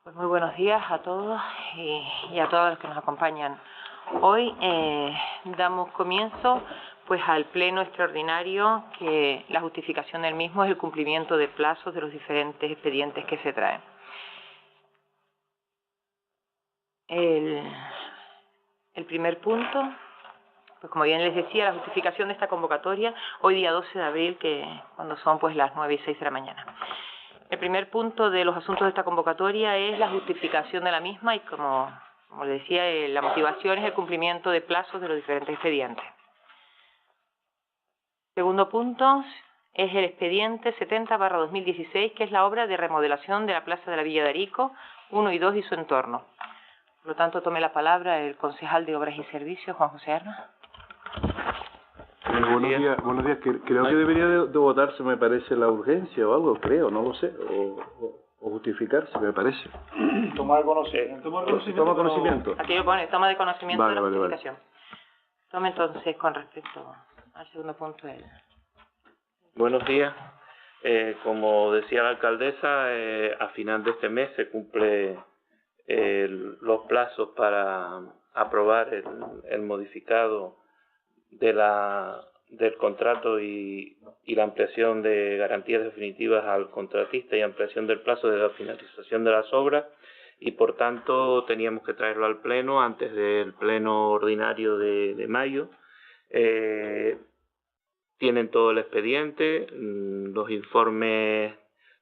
Pues muy buenos días a todos y a todos los que nos acompañan. Hoy damos comienzo pues al pleno extraordinario, que la justificación del mismo es el cumplimiento de plazos de los diferentes expedientes que se traen. El primer punto, pues como bien les decía, la justificación de esta convocatoria, hoy día 12 de abril, cuando son pues las 9:06 de la mañana. El primer punto de los asuntos de esta convocatoria es la justificación de la misma y, como les decía, la motivación es el cumplimiento de plazos de los diferentes expedientes. Segundo punto es el expediente 70/2016, que es la obra de remodelación de la Plaza de la Villa de Arico, 1 y 2 y su entorno. Por lo tanto, tome la palabra el concejal de Obras y Servicios, Juan José Armas. Buenos días. Creo que debería de votarse, me parece, la urgencia o algo, no lo sé, o justificarse, me parece. Tomar conocimiento. Aquí lo pone, toma de conocimiento de la justificación. Vale. Tome entonces con respecto al segundo punto. Buenos días. Como decía la alcaldesa, a final de este mes se cumple los plazos para aprobar el modificado del contrato y la ampliación de garantías definitivas al contratista y ampliación del plazo de la finalización de las obras, y por tanto teníamos que traerlo al pleno antes del pleno ordinario de mayo. Tienen todo el expediente, los informes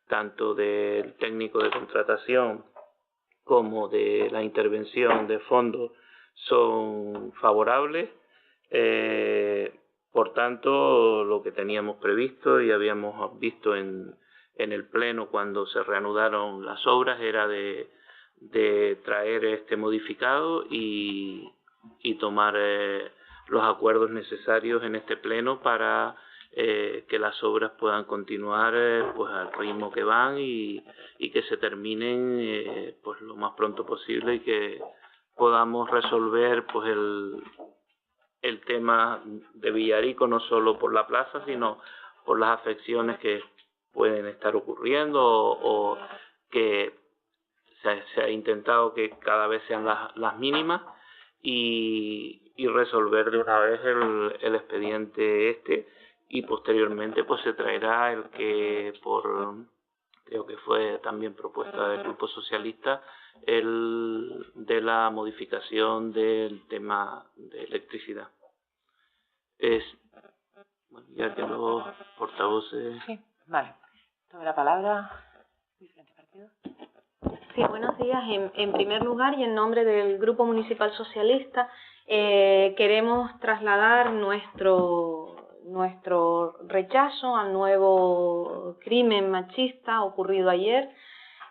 tanto del técnico de contratación como de la intervención de fondos son favorables. Por tanto, lo que teníamos previsto y habíamos visto en el pleno cuando se reanudaron las obras era de traer este modificado y tomar los acuerdos necesarios en este pleno para que las obras puedan continuar pues al ritmo que van y que se terminen pues lo más pronto posible, y que podamos resolver pues el tema de Villarico, no solo por la plaza, sino por las afecciones que pueden estar ocurriendo o que se ha intentado que cada vez sean las mínimas, y resolver de una vez el expediente y posteriormente pues se traerá el que creo que fue también propuesta del Grupo Socialista, el de la modificación del tema de electricidad. Bueno, ya que los portavoces... Sí, vale. Tome la palabra. Diferente partido. Sí, buenos días. En primer lugar, y en nombre del Grupo Municipal Socialista, queremos trasladar nuestro rechazo al nuevo crimen machista ocurrido ayer.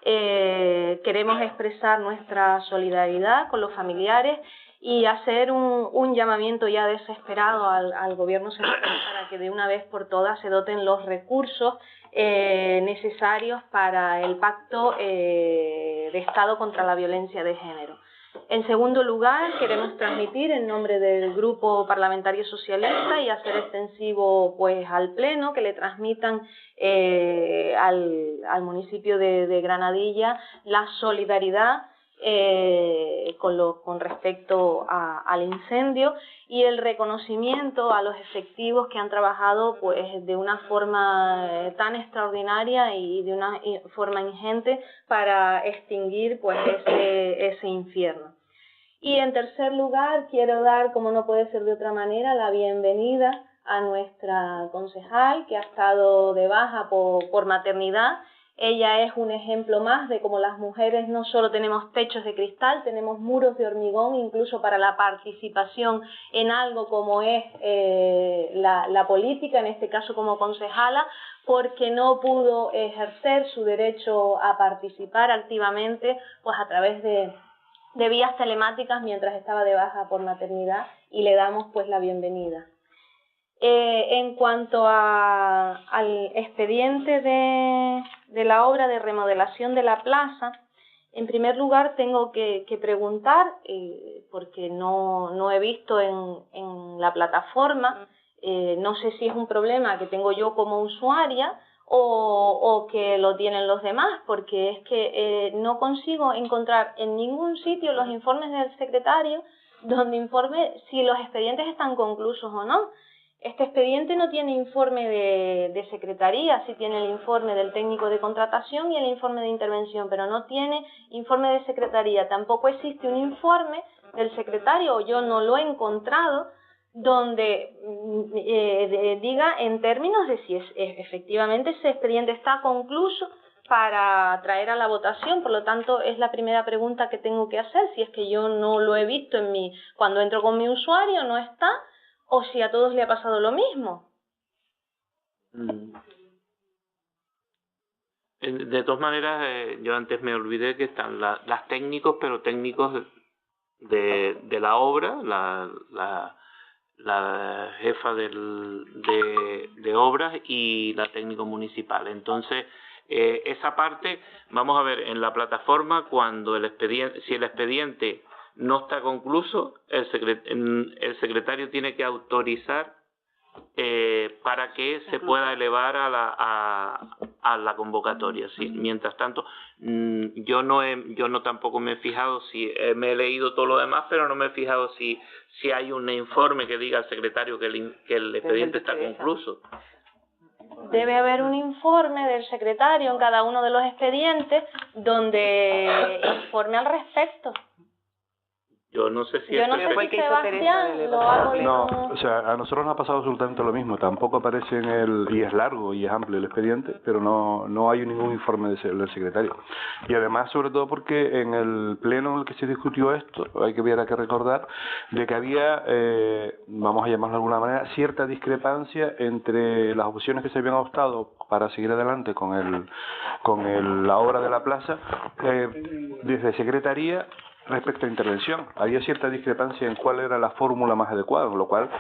Queremos expresar nuestra solidaridad con los familiares y hacer un llamamiento ya desesperado al Gobierno central para que de una vez por todas se doten los recursos necesarios para el pacto de Estado contra la violencia de género. En segundo lugar, queremos transmitir en nombre del Grupo Parlamentario Socialista y hacer extensivo pues al Pleno que le transmitan al municipio de Granadilla la solidaridad con respecto al incendio y el reconocimiento a los efectivos que han trabajado pues de una forma tan extraordinaria y de una forma ingente para extinguir pues ese infierno. Y en tercer lugar, quiero dar, como no puede ser de otra manera, la bienvenida a nuestra concejal, que ha estado de baja por maternidad. Ella es un ejemplo más de cómo las mujeres no solo tenemos techos de cristal, tenemos muros de hormigón, incluso para la participación en algo como es la política, en este caso como concejala, porque no pudo ejercer su derecho a participar activamente pues a través de vías telemáticas mientras estaba de baja por maternidad, y le damos pues la bienvenida. En cuanto al expediente de la obra de remodelación de la plaza, en primer lugar tengo que preguntar, porque no he visto en la plataforma, no sé si es un problema que tengo yo como usuaria o que lo tienen los demás, porque es que no consigo encontrar en ningún sitio los informes del secretario donde informe si los expedientes están conclusos o no. Este expediente no tiene informe de secretaría, sí tiene el informe del técnico de contratación y el informe de intervención, pero no tiene informe de secretaría. Tampoco existe un informe del secretario, o yo no lo he encontrado, donde diga en términos de si efectivamente ese expediente está concluso para traer a la votación. Por lo tanto, es la primera pregunta que tengo que hacer, si es que yo no lo he visto cuando entro con mi usuario, no está, o si a todos le ha pasado lo mismo. De todas maneras, yo antes me olvidé que están las técnicos, pero técnicos de la obra, la jefa de obras y la técnico municipal. Entonces, esa parte, vamos a ver, en la plataforma, cuando si el expediente no está concluso, el secretario tiene que autorizar para que se pueda elevar a la convocatoria. ¿Sí? Mientras tanto, yo no tampoco me he fijado si me he leído todo lo demás, pero no me he fijado si hay un informe que diga al secretario que el expediente está concluso. Debe haber un informe del secretario en cada uno de los expedientes donde informe al respecto. Yo no sé si yo no sé si Sebastián lo hago. No, o sea, a nosotros nos ha pasado absolutamente lo mismo. Tampoco aparece y es largo y es amplio el expediente, pero no hay ningún informe del secretario. Y además, sobre todo porque en el pleno en el que se discutió esto, hay que recordar de que había, vamos a llamarlo de alguna manera, cierta discrepancia entre las opciones que se habían optado para seguir adelante con la obra de la plaza, desde secretaría respecto a intervención. Había cierta discrepancia en cuál era la fórmula más adecuada, con lo cual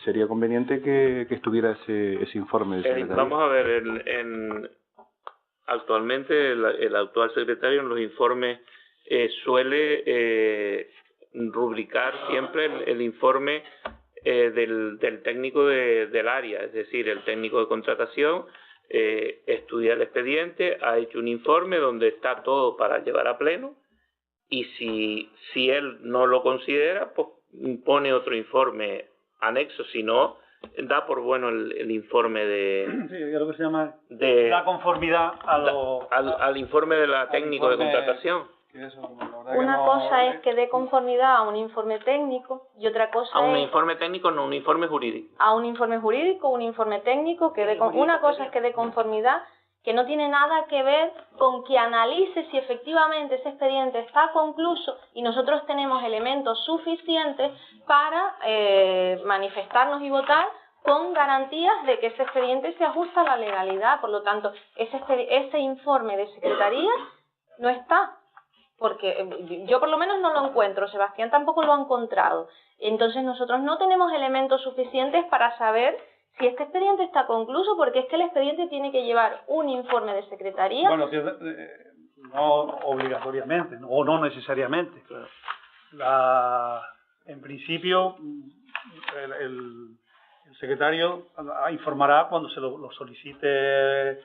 sería conveniente que estuviera ese informe del secretario. Vamos a ver, actualmente el actual secretario en los informes suele rubricar siempre el informe del técnico del área, es decir, el técnico de contratación estudia el expediente, ha hecho un informe donde está todo para llevar a pleno. Y si él no lo considera, pues pone otro informe anexo. Si no, da por bueno el informe sí, lo que se llama da conformidad al informe de la técnico de contratación. Una cosa es que dé conformidad a un informe técnico y otra cosa a un informe técnico, no un informe jurídico. A un informe jurídico, un informe técnico, una cosa es que dé conformidad, que no tiene nada que ver con que analice si efectivamente ese expediente está concluso y nosotros tenemos elementos suficientes para manifestarnos y votar con garantías de que ese expediente se ajusta a la legalidad. Por lo tanto, ese informe de secretaría no está, porque yo por lo menos no lo encuentro, Sebastián tampoco lo ha encontrado. Entonces nosotros no tenemos elementos suficientes para saber si este expediente está concluso, porque es que el expediente tiene que llevar un informe de secretaría. Bueno, no obligatoriamente, o no necesariamente. Claro. En principio, el secretario informará cuando se lo solicite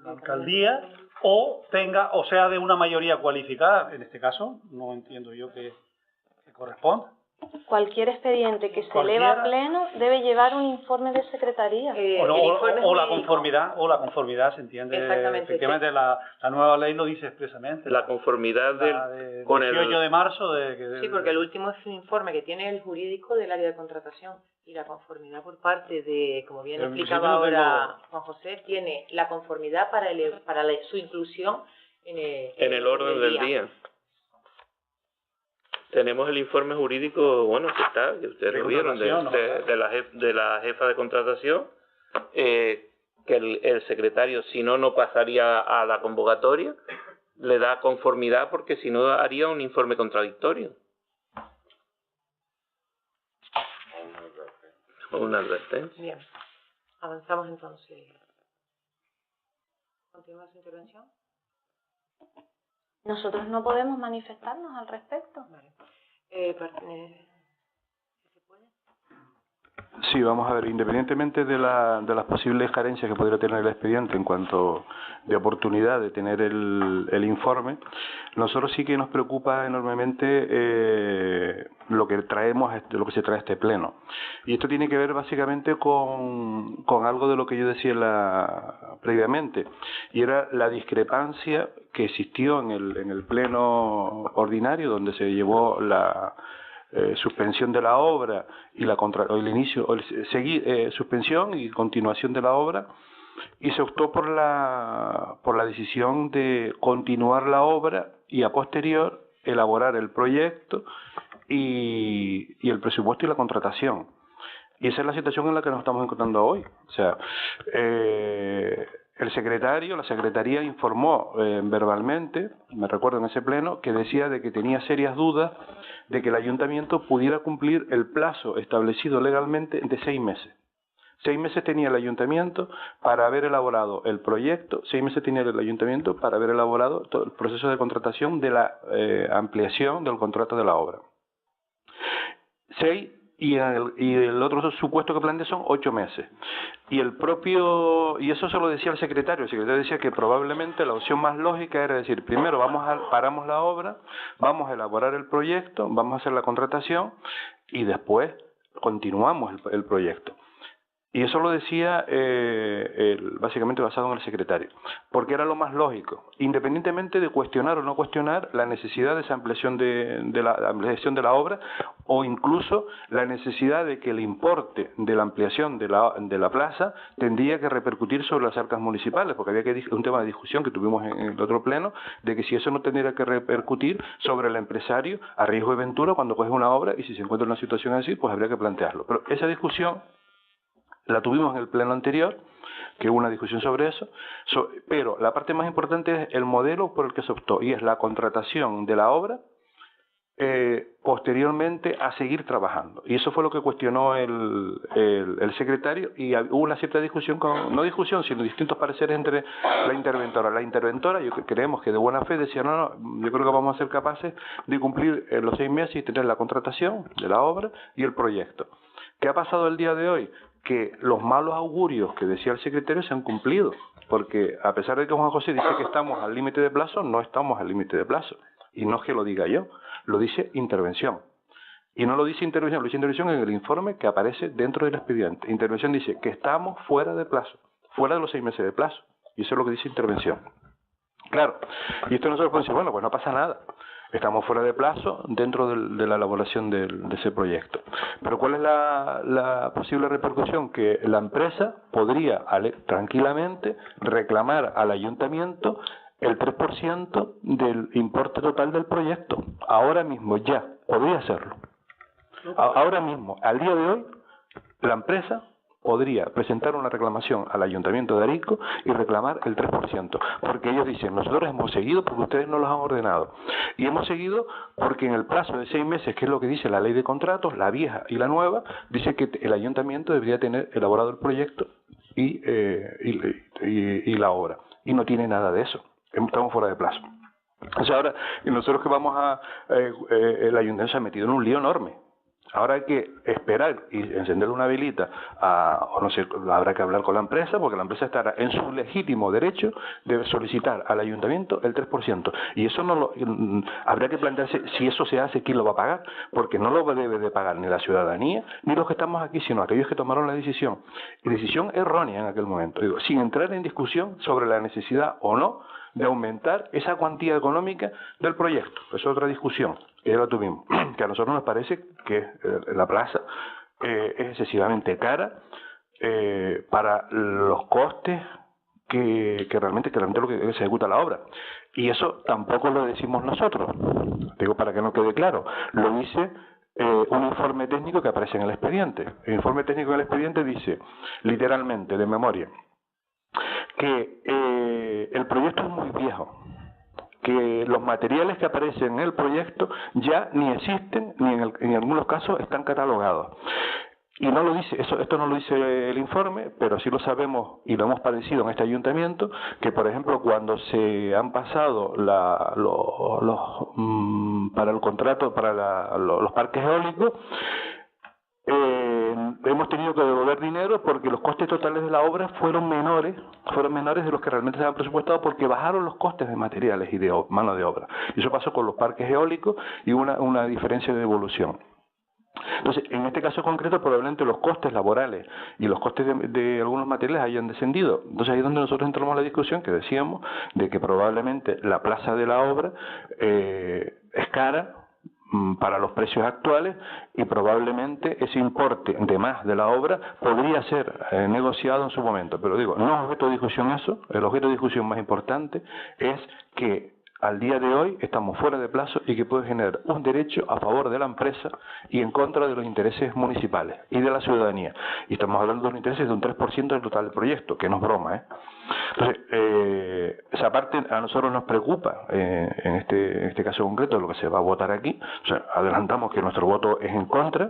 la alcaldía o sea de una mayoría cualificada. En este caso, no entiendo yo que corresponda. Cualquier expediente que se eleva a pleno debe llevar un informe de secretaría. O la conformidad, se entiende. Efectivamente, la nueva ley lo dice expresamente. La conformidad con el 18 de marzo. Sí, porque el último es un informe que tiene el jurídico del área de contratación y la conformidad por parte de, como bien explicaba ahora Juan José, tiene la conformidad para su inclusión en el orden del día. Tenemos el informe jurídico, bueno, que ustedes lo vieron, de la jefa de contratación, que el secretario, si no pasaría a la convocatoria, le da conformidad porque si no haría un informe contradictorio. Una advertencia. Bien, avanzamos entonces. ¿Continúa su intervención? Nosotros no podemos manifestarnos al respecto. Vale. ¿Se puede? Sí, vamos a ver, independientemente de las posibles carencias que podría tener el expediente en cuanto de oportunidad de tener el informe, nosotros sí que nos preocupa enormemente lo que traemos, lo que se trae a este pleno. Y esto tiene que ver básicamente con algo de lo que yo decía previamente, y era la discrepancia que existió en el pleno ordinario, donde se llevó la suspensión de la obra y suspensión y continuación de la obra, y se optó por la decisión de continuar la obra y a posterior elaborar el proyecto y el presupuesto y la contratación. Y esa es la situación en la que nos estamos encontrando hoy. O sea, la secretaría informó verbalmente, me recuerdo en ese pleno, que decía de que tenía serias dudas de que el ayuntamiento pudiera cumplir el plazo establecido legalmente de 6 meses. 6 meses tenía el ayuntamiento para haber elaborado el proyecto, 6 meses tenía el ayuntamiento para haber elaborado todo el proceso de contratación de la ampliación del contrato de la obra. 6 y el otro supuesto que plantea son 8 meses. Y eso se lo decía el secretario decía que probablemente la opción más lógica era decir, primero paramos la obra, vamos a elaborar el proyecto, vamos a hacer la contratación y después continuamos el proyecto. Y eso lo decía básicamente basado en el secretario, porque era lo más lógico, independientemente de cuestionar o no cuestionar la necesidad de esa ampliación de la obra, o incluso la necesidad de que el importe de la ampliación de la plaza tendría que repercutir sobre las arcas municipales, porque había un tema de discusión que tuvimos en el otro pleno, de que si eso no tendría que repercutir sobre el empresario a riesgo de ventura cuando coge una obra, y si se encuentra en una situación así, pues habría que plantearlo. Pero esa discusión la tuvimos en el pleno anterior, que hubo una discusión sobre eso, pero la parte más importante es el modelo por el que se optó, y es la contratación de la obra posteriormente a seguir trabajando. Y eso fue lo que cuestionó el secretario, y hubo una cierta discusión, sino distintos pareceres entre la interventora. La interventora, creemos que de buena fe, decía, no, yo creo que vamos a ser capaces de cumplir los 6 meses y tener la contratación de la obra y el proyecto. ¿Qué ha pasado el día de hoy? Que los malos augurios que decía el secretario se han cumplido, porque a pesar de que Juan José dice que estamos al límite de plazo, no estamos al límite de plazo. Y no es que lo diga yo, lo dice intervención. Y no lo dice intervención, lo dice intervención en el informe que aparece dentro del expediente. Intervención dice que estamos fuera de plazo, fuera de los 6 meses de plazo. Y eso es lo que dice intervención. Claro, y esto nosotros podemos decir, bueno, pues no pasa nada. Estamos fuera de plazo dentro de la elaboración de ese proyecto. Pero ¿cuál es la posible repercusión? Que la empresa podría tranquilamente reclamar al ayuntamiento el 3% del importe total del proyecto. Ahora mismo ya, podría hacerlo. Ahora mismo, al día de hoy, la empresa podría presentar una reclamación al Ayuntamiento de Arisco y reclamar el 3%, porque ellos dicen, nosotros hemos seguido porque ustedes no los han ordenado, y hemos seguido porque en el plazo de 6 meses, que es lo que dice la ley de contratos, la vieja y la nueva, dice que el Ayuntamiento debería tener elaborado el proyecto y la obra, y no tiene nada de eso, estamos fuera de plazo. O sea, ahora nosotros que el Ayuntamiento se ha metido en un lío enorme. Ahora hay que esperar y encenderle una velita, o no sé, habrá que hablar con la empresa, porque la empresa estará en su legítimo derecho de solicitar al ayuntamiento el 3%. Y eso habrá que plantearse si eso se hace, quién lo va a pagar, porque no lo debe de pagar ni la ciudadanía, ni los que estamos aquí, sino aquellos que tomaron la decisión. Y decisión errónea en aquel momento, sin entrar en discusión sobre la necesidad o no de aumentar esa cuantía económica del proyecto. Es otra discusión, que ya la tuvimos, que a nosotros nos parece que la plaza es excesivamente cara para los costes que realmente lo que se ejecuta la obra. Y eso tampoco lo decimos nosotros, digo para que no quede claro, lo dice un informe técnico que aparece en el expediente. El informe técnico en el expediente dice, literalmente, de memoria, que el proyecto es muy viejo, que los materiales que aparecen en el proyecto ya ni existen, ni en algunos casos están catalogados. Y no lo dice, esto no lo dice el informe, pero sí lo sabemos y lo hemos padecido en este ayuntamiento, que por ejemplo cuando se han pasado para el contrato para los parques eólicos, hemos tenido que devolver dinero porque los costes totales de la obra fueron menores de los que realmente se habían presupuestado, porque bajaron los costes de materiales y de mano de obra. Y eso pasó con los parques eólicos y una diferencia de devolución. Entonces, en este caso concreto, probablemente los costes laborales y los costes de algunos materiales hayan descendido. Entonces, ahí es donde nosotros entramos a la discusión que decíamos de que probablemente la plaza de la obra es cara para los precios actuales, y probablemente ese importe de más de la obra podría ser negociado en su momento. Pero digo, no es objeto de discusión eso. El objeto de discusión más importante es que al día de hoy estamos fuera de plazo y que puede generar un derecho a favor de la empresa y en contra de los intereses municipales y de la ciudadanía. Y estamos hablando de los intereses de un 3% del total del proyecto, que no es broma, ¿eh? Entonces, esa parte a nosotros nos preocupa, en este caso concreto, lo que se va a votar aquí. O sea, adelantamos que nuestro voto es en contra,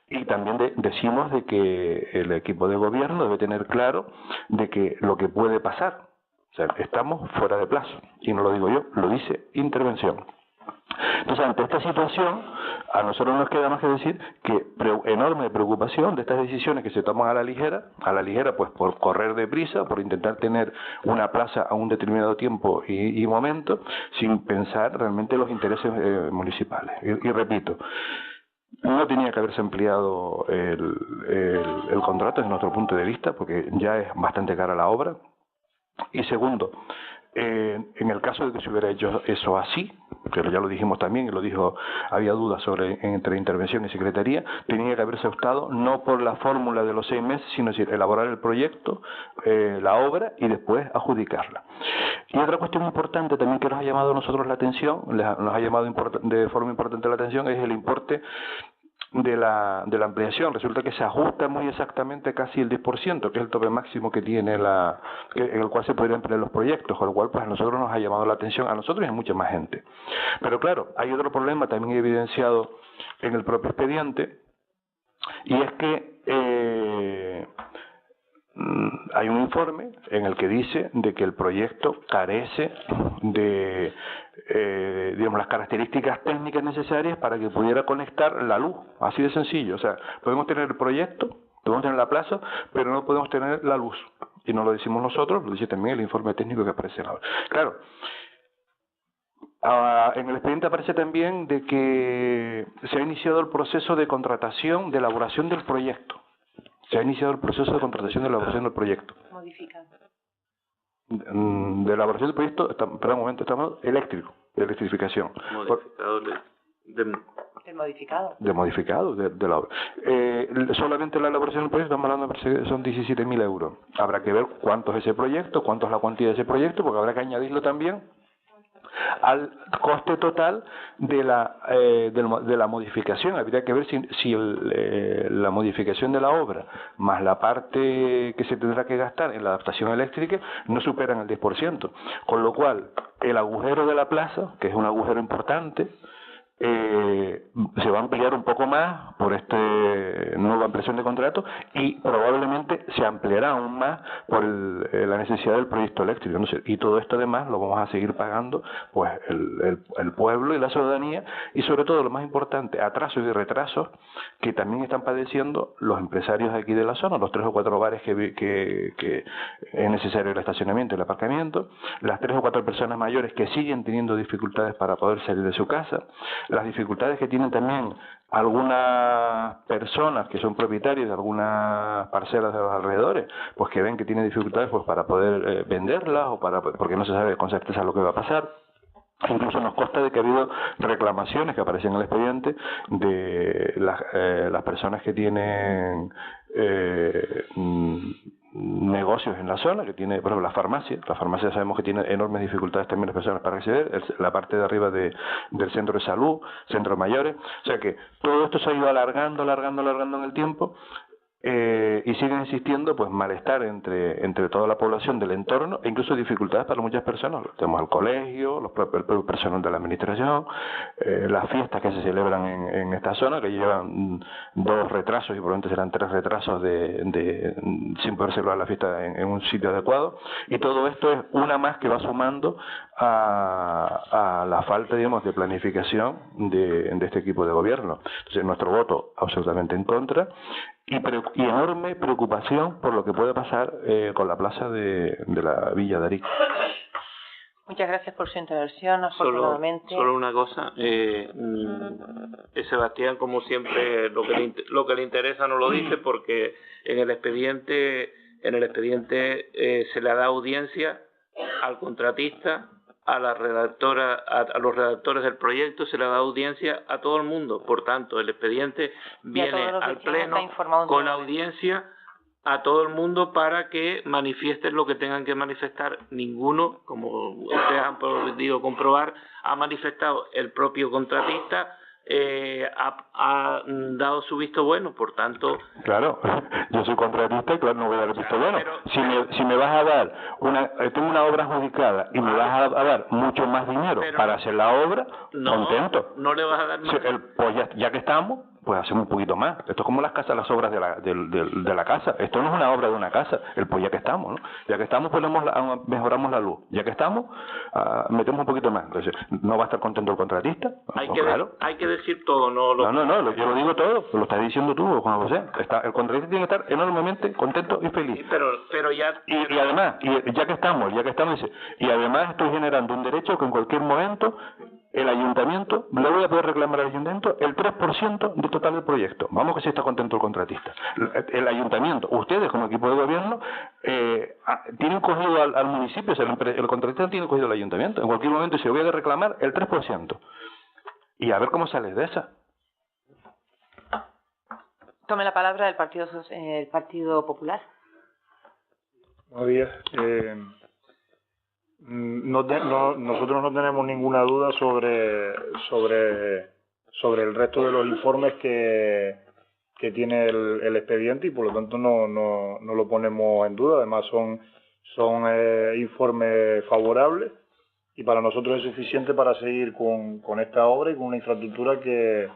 y también decimos de que el equipo de gobierno debe tener claro de que lo que puede pasar, o sea, estamos fuera de plazo, y no lo digo yo, lo dice Intervención. Entonces, ante esta situación, a nosotros nos queda más que decir que enorme preocupación de estas decisiones que se toman a la ligera pues por correr deprisa, por intentar tener una plaza a un determinado tiempo y momento, sin pensar realmente los intereses municipales. Y repito, no tenía que haberse ampliado el contrato desde nuestro punto de vista, porque ya es bastante cara la obra. Y segundo, en el caso de que se hubiera hecho eso así, pero ya lo dijimos también, y lo dijo, había dudas entre Intervención y Secretaría, tenía que haberse optado no por la fórmula de los 6 meses, sino decir, elaborar el proyecto, la obra, y después adjudicarla. Y otra cuestión importante también que nos ha llamado a nosotros la atención, nos ha llamado de forma importante la atención, es el importe de la ampliación. Resulta que se ajusta muy exactamente casi el 10%, que es el tope máximo que tiene en el cual se podrían emplear los proyectos, con lo cual pues a nosotros nos ha llamado la atención, a nosotros y a mucha más gente. Pero claro, hay otro problema también evidenciado en el propio expediente, y es que hay un informe en el que dice de que el proyecto carece de digamos, las características técnicas necesarias para que pudiera conectar la luz, así de sencillo. O sea, podemos tener el proyecto, podemos tener la plaza, pero no podemos tener la luz. Y no lo decimos nosotros, lo dice también el informe técnico que aparece en la obra. Claro, en el expediente aparece también de que se ha iniciado el proceso de contratación de elaboración del proyecto. Se ha iniciado el proceso de contratación de elaboración del proyecto. Modificado. De elaboración del proyecto, espera un momento, estamos eléctrico, de electrificación. Modificado ¿El modificado? De modificado de la obra. Solamente la elaboración del proyecto, estamos hablando de son 17.000 euros. Habrá que ver cuánto es ese proyecto, cuánto es la cuantía de ese proyecto, porque habrá que añadirlo también al coste total de la modificación. Habría que ver si la modificación de la obra más la parte que se tendrá que gastar en la adaptación eléctrica no superan el 10%, con lo cual el agujero de la plaza, que es un agujero importante, se va a ampliar un poco más por esta nueva ampliación de contrato, y probablemente se ampliará aún más por la necesidad del proyecto eléctrico. No sé, y todo esto además lo vamos a seguir pagando pues el pueblo y la ciudadanía, y sobre todo lo más importante, atrasos y retrasos que también están padeciendo los empresarios de aquí de la zona, los 3 o 4 bares que es necesario el estacionamiento y el aparcamiento, las 3 o 4 personas mayores que siguen teniendo dificultades para poder salir de su casa, las dificultades que tienen también algunas personas que son propietarios de algunas parcelas de los alrededores, pues que ven que tienen dificultades pues para poder venderlas, o porque no se sabe con certeza lo que va a pasar. Incluso nos consta de que ha habido reclamaciones que aparecen en el expediente de las personas que tienen negocios en la zona, que tiene, por ejemplo, la farmacia sabemos que tiene enormes dificultades también las personas para acceder, la parte de arriba del centro de salud, centros mayores, o sea que todo esto se ha ido alargando en el tiempo, y siguen existiendo pues malestar entre toda la población del entorno, e incluso dificultades para muchas personas. Tenemos al colegio, el propio personal de la administración, las fiestas que se celebran en esta zona, que llevan 2 retrasos y probablemente serán 3 retrasos sin poder celebrar la fiesta en un sitio adecuado, y todo esto es una más que va sumando a la falta, digamos, de planificación de este equipo de gobierno. Entonces, nuestro voto absolutamente en contra, y enorme preocupación por lo que puede pasar con la plaza de la Villa de Arico. Muchas gracias por su intervención. Afortunadamente. Solo una cosa. Sebastián, como siempre, lo que le interesa no lo dice, porque en el expediente se le da audiencia al contratista, a la redactora, a los redactores del proyecto, se le da audiencia a todo el mundo. Por tanto, el expediente viene al pleno con audiencia a todo el mundo para que manifiesten lo que tengan que manifestar. Ninguno, como ustedes han podido comprobar, ha manifestado. El propio contratista ha dado su visto bueno, por tanto... Claro, yo soy contratista y claro, no voy a dar el visto bueno. Si me vas a dar tengo una obra adjudicada y me vas a dar mucho más dinero para hacer la obra, contento. No le vas a dar más. Pues ya que estamos, pues hacemos un poquito más. Esto es como las casas, las obras de la casa. Esto no es una obra de una casa. Pues ya que estamos, ¿no? Ya que estamos, pues mejoramos la luz. Ya que estamos, metemos un poquito más. Entonces, ¿no va a estar contento el contratista? Hay que decir todo, no, yo lo digo todo. Lo estás diciendo tú, Juan José. El contratista tiene que estar enormemente contento y feliz. Sí, pero ya... Y además, ya que estamos, dice, y además estoy generando un derecho que en cualquier momento el ayuntamiento, le voy a poder reclamar al ayuntamiento el 3% del total del proyecto. Vamos que si está contento el contratista. El ayuntamiento, ustedes como equipo de gobierno, tienen cogido al municipio, el contratista tiene cogido al ayuntamiento. En cualquier momento se voy a reclamar el 3%. Y a ver cómo sales de esa. Tome la palabra el Partido Popular. Buenos días. Nosotros no tenemos ninguna duda sobre el resto de los informes que tiene el expediente y por lo tanto no lo ponemos en duda. Además son informes favorables y para nosotros es suficiente para seguir con esta obra y con una infraestructura que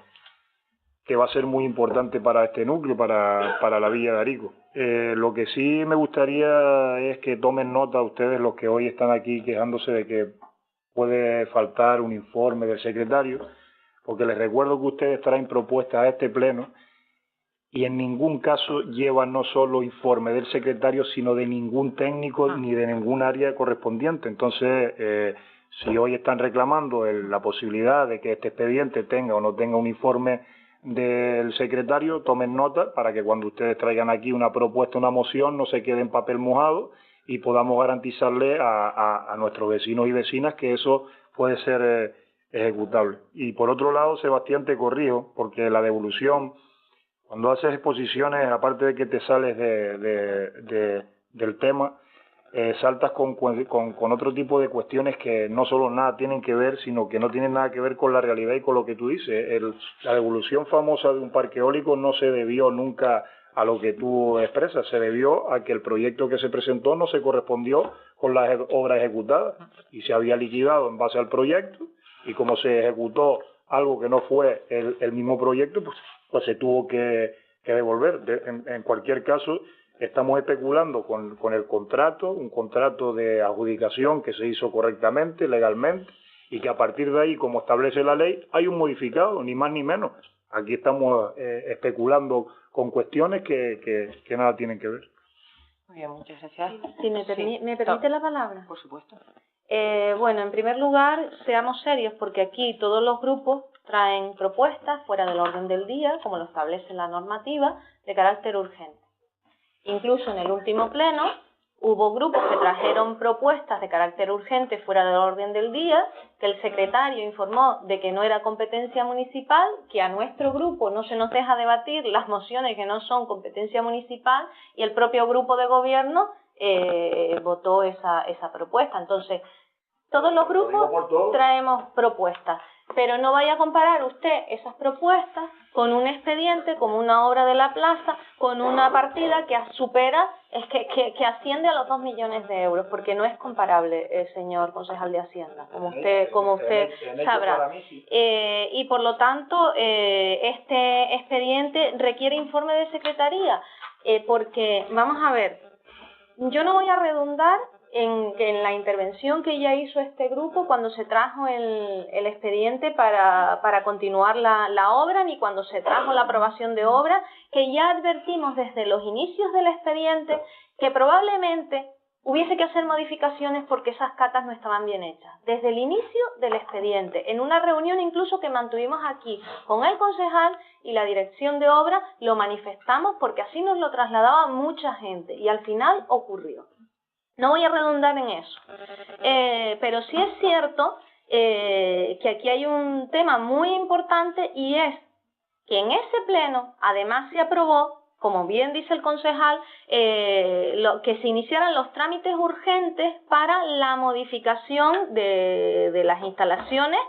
va a ser muy importante para este núcleo, para la Villa de Arico. Lo que sí me gustaría es que tomen nota ustedes, los que hoy están aquí quejándose de que puede faltar un informe del secretario, porque les recuerdo que ustedes traen propuestas a este pleno y en ningún caso llevan no solo informe del secretario, sino de ningún técnico ni de ningún área correspondiente. Entonces, si hoy están reclamando la posibilidad de que este expediente tenga o no tenga un informe del secretario, tomen nota para que cuando ustedes traigan aquí una propuesta, una moción, no se quede en papel mojado y podamos garantizarle a nuestros vecinos y vecinas que eso puede ser ejecutable. Y por otro lado, Sebastián, te corrijo, porque la devolución, cuando haces exposiciones, aparte de que te sales del tema, saltas con otro tipo de cuestiones que no solo nada tienen que ver, sino que no tienen nada que ver con la realidad y con lo que tú dices. La devolución famosa de un parque eólico no se debió nunca a lo que tú expresas, se debió a que el proyecto que se presentó no se correspondió con las obras ejecutadas y se había liquidado en base al proyecto y como se ejecutó algo que no fue el mismo proyecto, pues se tuvo que devolver. En cualquier caso, estamos especulando con el contrato, un contrato de adjudicación que se hizo correctamente, legalmente, y que a partir de ahí, como establece la ley, hay un modificado, ni más ni menos. Aquí estamos especulando con cuestiones que nada tienen que ver. Muy bien, muchas gracias. Si me permite la palabra. Por supuesto. Bueno, en primer lugar, seamos serios, porque aquí todos los grupos traen propuestas fuera del orden del día, como lo establece la normativa, de carácter urgente. Incluso en el último pleno hubo grupos que trajeron propuestas de carácter urgente fuera del orden del día, que el secretario informó de que no era competencia municipal, que a nuestro grupo no se nos deja debatir las mociones que no son competencia municipal y el propio grupo de gobierno votó esa propuesta. Entonces, todos los grupos traemos propuestas, pero no vaya a comparar usted esas propuestas con un expediente, como una obra de la plaza, con una partida que supera, que asciende a los 2 millones de euros, porque no es comparable, señor concejal de Hacienda, como usted sabrá. Y por lo tanto, este expediente requiere informe de secretaría, porque, vamos a ver, yo no voy a redundar en la intervención que ya hizo este grupo cuando se trajo el expediente para continuar la obra, ni cuando se trajo la aprobación de obra, que ya advertimos desde los inicios del expediente que probablemente hubiese que hacer modificaciones porque esas catas no estaban bien hechas. Desde el inicio del expediente, en una reunión incluso que mantuvimos aquí con el concejal y la dirección de obra, lo manifestamos porque así nos lo trasladaba mucha gente y al final ocurrió. No voy a redundar en eso, pero sí es cierto que aquí hay un tema muy importante y es que en ese pleno además se aprobó, como bien dice el concejal, que se iniciaran los trámites urgentes para la modificación de las instalaciones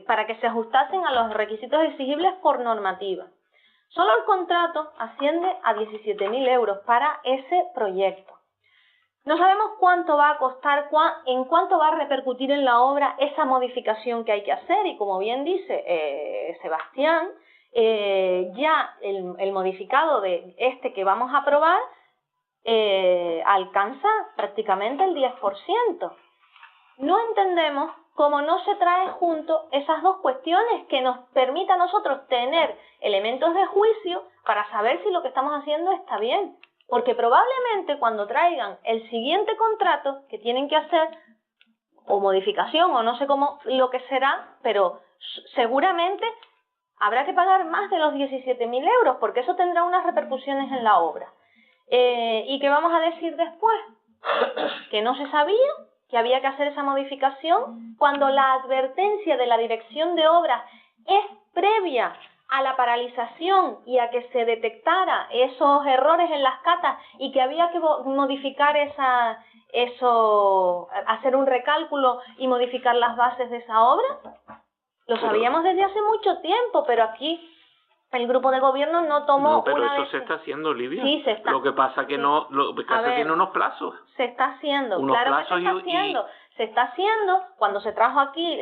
para que se ajustasen a los requisitos exigibles por normativa. Solo el contrato asciende a 17.000 euros para ese proyecto. No sabemos cuánto va a costar, en cuánto va a repercutir en la obra esa modificación que hay que hacer y como bien dice Sebastián, ya el modificado de este que vamos a aprobar alcanza prácticamente el 10%. No entendemos cómo no se trae junto esas dos cuestiones que nos permita a nosotros tener elementos de juicio para saber si lo que estamos haciendo está bien. Porque probablemente cuando traigan el siguiente contrato que tienen que hacer, o modificación, o no sé cómo lo que será, pero seguramente habrá que pagar más de los 17.000 euros, porque eso tendrá unas repercusiones en la obra. ¿Y qué vamos a decir después? Que no se sabía que había que hacer esa modificación, cuando la advertencia de la dirección de obras es previa a la paralización y a que se detectara esos errores en las catas y que había que modificar hacer un recálculo y modificar las bases de esa obra. Lo sabíamos desde hace mucho tiempo, pero aquí el grupo de gobierno no tomó no, pero una eso se está haciendo, Olivia. Sí, se está. Lo que pasa que no, lo que pasa tiene unos plazos. Se está haciendo, unos claro que plazos se está haciendo. Se está haciendo cuando se trajo aquí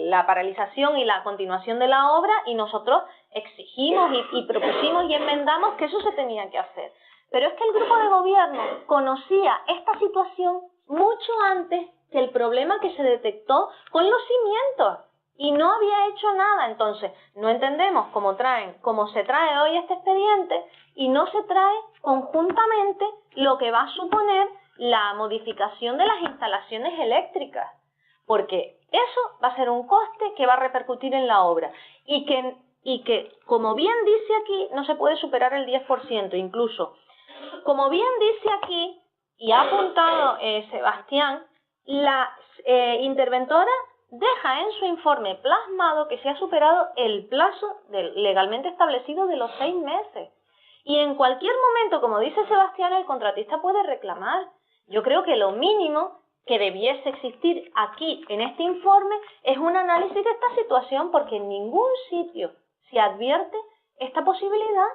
la paralización y la continuación de la obra y nosotros exigimos y propusimos y enmendamos que eso se tenía que hacer. Pero es que el grupo de gobierno conocía esta situación mucho antes que el problema que se detectó con los cimientos y no había hecho nada. Entonces, no entendemos cómo se trae hoy este expediente y no se trae conjuntamente lo que va a suponer la modificación de las instalaciones eléctricas, porque eso va a ser un coste que va a repercutir en la obra y que como bien dice aquí, no se puede superar el 10%, incluso, como bien dice aquí, y ha apuntado Sebastián, la interventora deja en su informe plasmado que se ha superado el plazo legalmente establecido de los 6 meses. Y en cualquier momento, como dice Sebastián, el contratista puede reclamar. Yo creo que lo mínimo que debiese existir aquí en este informe es un análisis de esta situación, porque en ningún sitio se advierte esta posibilidad.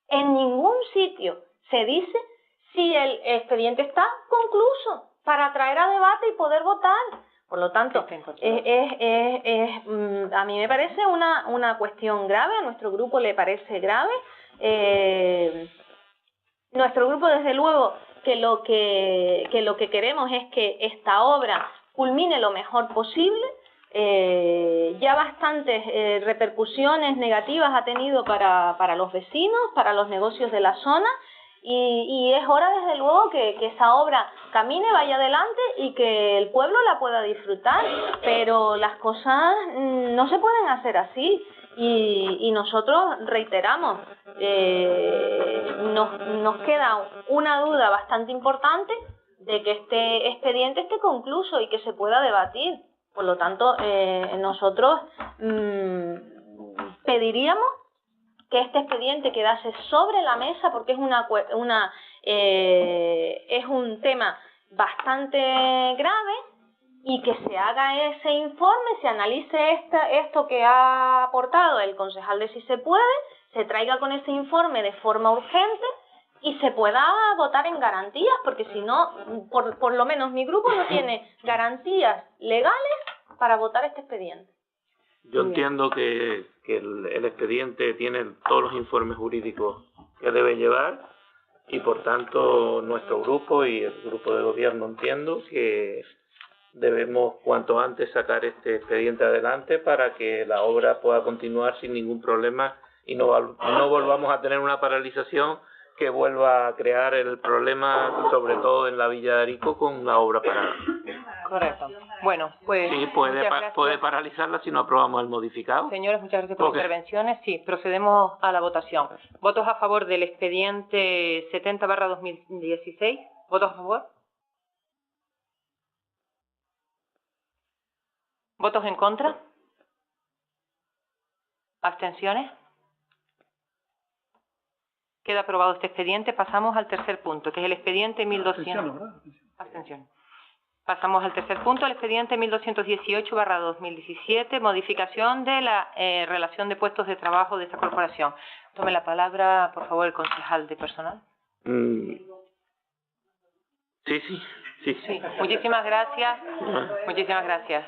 En ningún sitio se dice si el expediente está concluso para traer a debate y poder votar. Por lo tanto, a mí me parece una cuestión grave, a nuestro grupo le parece grave. Nuestro grupo, desde luego, que lo que queremos es que esta obra culmine lo mejor posible. Ya bastantes repercusiones negativas ha tenido para los vecinos, para los negocios de la zona, y es hora, desde luego, que esa obra camine, vaya adelante y que el pueblo la pueda disfrutar, pero las cosas no se pueden hacer así. Y nosotros reiteramos, nos queda una duda bastante importante de que este expediente esté concluso y que se pueda debatir. Por lo tanto, nosotros pediríamos que este expediente quedase sobre la mesa, porque es un tema bastante grave, y que se haga ese informe, se analice esto que ha aportado el concejal de Si Se Puede, se traiga con ese informe de forma urgente y se pueda votar en garantías, porque si no, por lo menos mi grupo no tiene garantías legales para votar este expediente. Yo entiendo que el expediente tiene todos los informes jurídicos que debe llevar y por tanto nuestro grupo y el grupo de gobierno entiendo que debemos cuanto antes sacar este expediente adelante para que la obra pueda continuar sin ningún problema y no volvamos a tener una paralización que vuelva a crear el problema, sobre todo en la Villa de Arico, con la obra parada. Correcto. Bueno, pues... Sí, puede paralizarla si no aprobamos el modificado. Señores, muchas gracias por las intervenciones. Sí, procedemos a la votación. ¿Votos a favor del expediente 70/2016? ¿Votos a favor? ¿Votos en contra? ¿Abstenciones? Queda aprobado este expediente. Pasamos al tercer punto, que es el expediente 1200. Abstención. Pasamos al tercer punto, el expediente 1218/2017, modificación de la relación de puestos de trabajo de esta corporación. Tome la palabra, por favor, el concejal de personal. Sí. Muchísimas gracias. Muchísimas gracias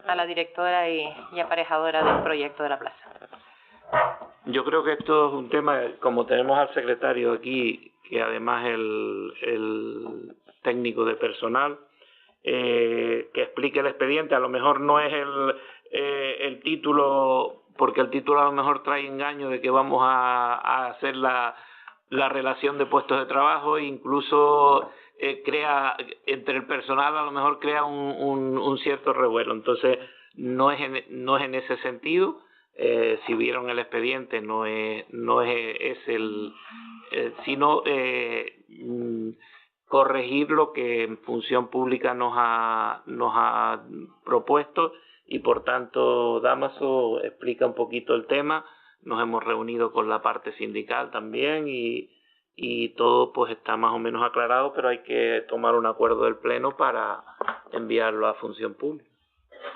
a la directora y aparejadora del proyecto de la plaza. Yo creo que esto es un tema, como tenemos al secretario aquí, que además el técnico de personal, que explique el expediente. A lo mejor no es el título, porque el título a lo mejor trae engaño de que vamos a hacer la relación de puestos de trabajo, incluso crea entre el personal, a lo mejor crea un cierto revuelo. Entonces no es en ese sentido. Si vieron el expediente, no es sino corregir lo que en Función Pública nos ha propuesto, y por tanto Dámaso explica un poquito el tema. Nos hemos reunido con la parte sindical también y todo pues está más o menos aclarado, pero hay que tomar un acuerdo del Pleno para enviarlo a Función Pública.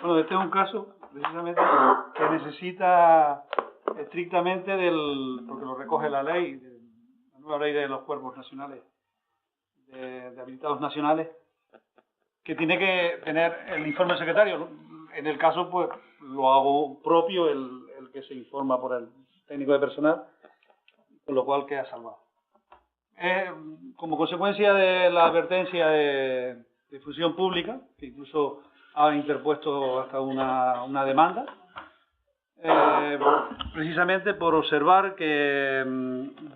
Bueno, este es un caso precisamente que necesita estrictamente porque lo recoge la ley, la nueva ley de los cuerpos nacionales, de habilitados nacionales, que tiene que tener el informe del secretario. En el caso, pues, lo hago propio, el que se informa por el técnico de personal, con lo cual queda salvado. Como consecuencia de la advertencia de Función Pública, que incluso ha interpuesto hasta una demanda, precisamente por observar que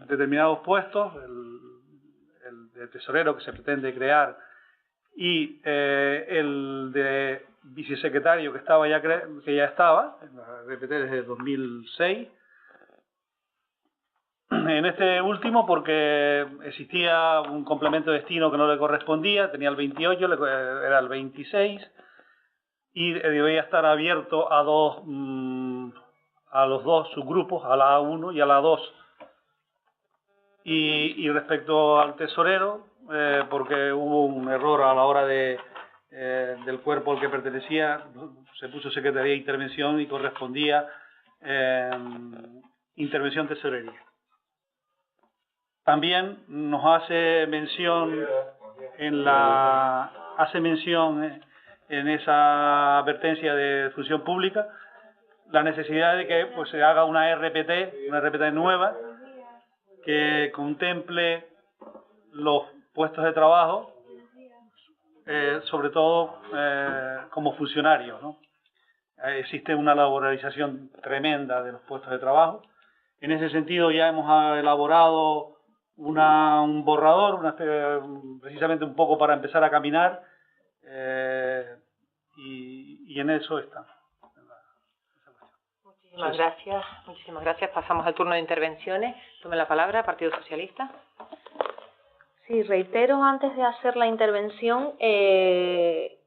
determinados puestos, el de tesorero que se pretende crear y el de vicesecretario que ya estaba, en la RPT desde 2006, en este último porque existía un complemento de destino que no le correspondía, tenía el 28, era el 26, y debía estar abierto a los dos subgrupos, a la A1 y a la A2. Y respecto al tesorero, porque hubo un error a la hora del cuerpo al que pertenecía, se puso Secretaría de Intervención y correspondía Intervención Tesorería. También nos hace mención en esa advertencia de Función Pública la necesidad de que pues se haga una RPT nueva que contemple los puestos de trabajo, sobre todo como funcionarios, ¿no? Existe una laboralización tremenda de los puestos de trabajo. En ese sentido ya hemos elaborado un borrador, precisamente un poco para empezar a caminar, y en eso está. Muchísimas gracias. Pasamos al turno de intervenciones. Tome la palabra, Partido Socialista. Sí, reitero antes de hacer la intervención que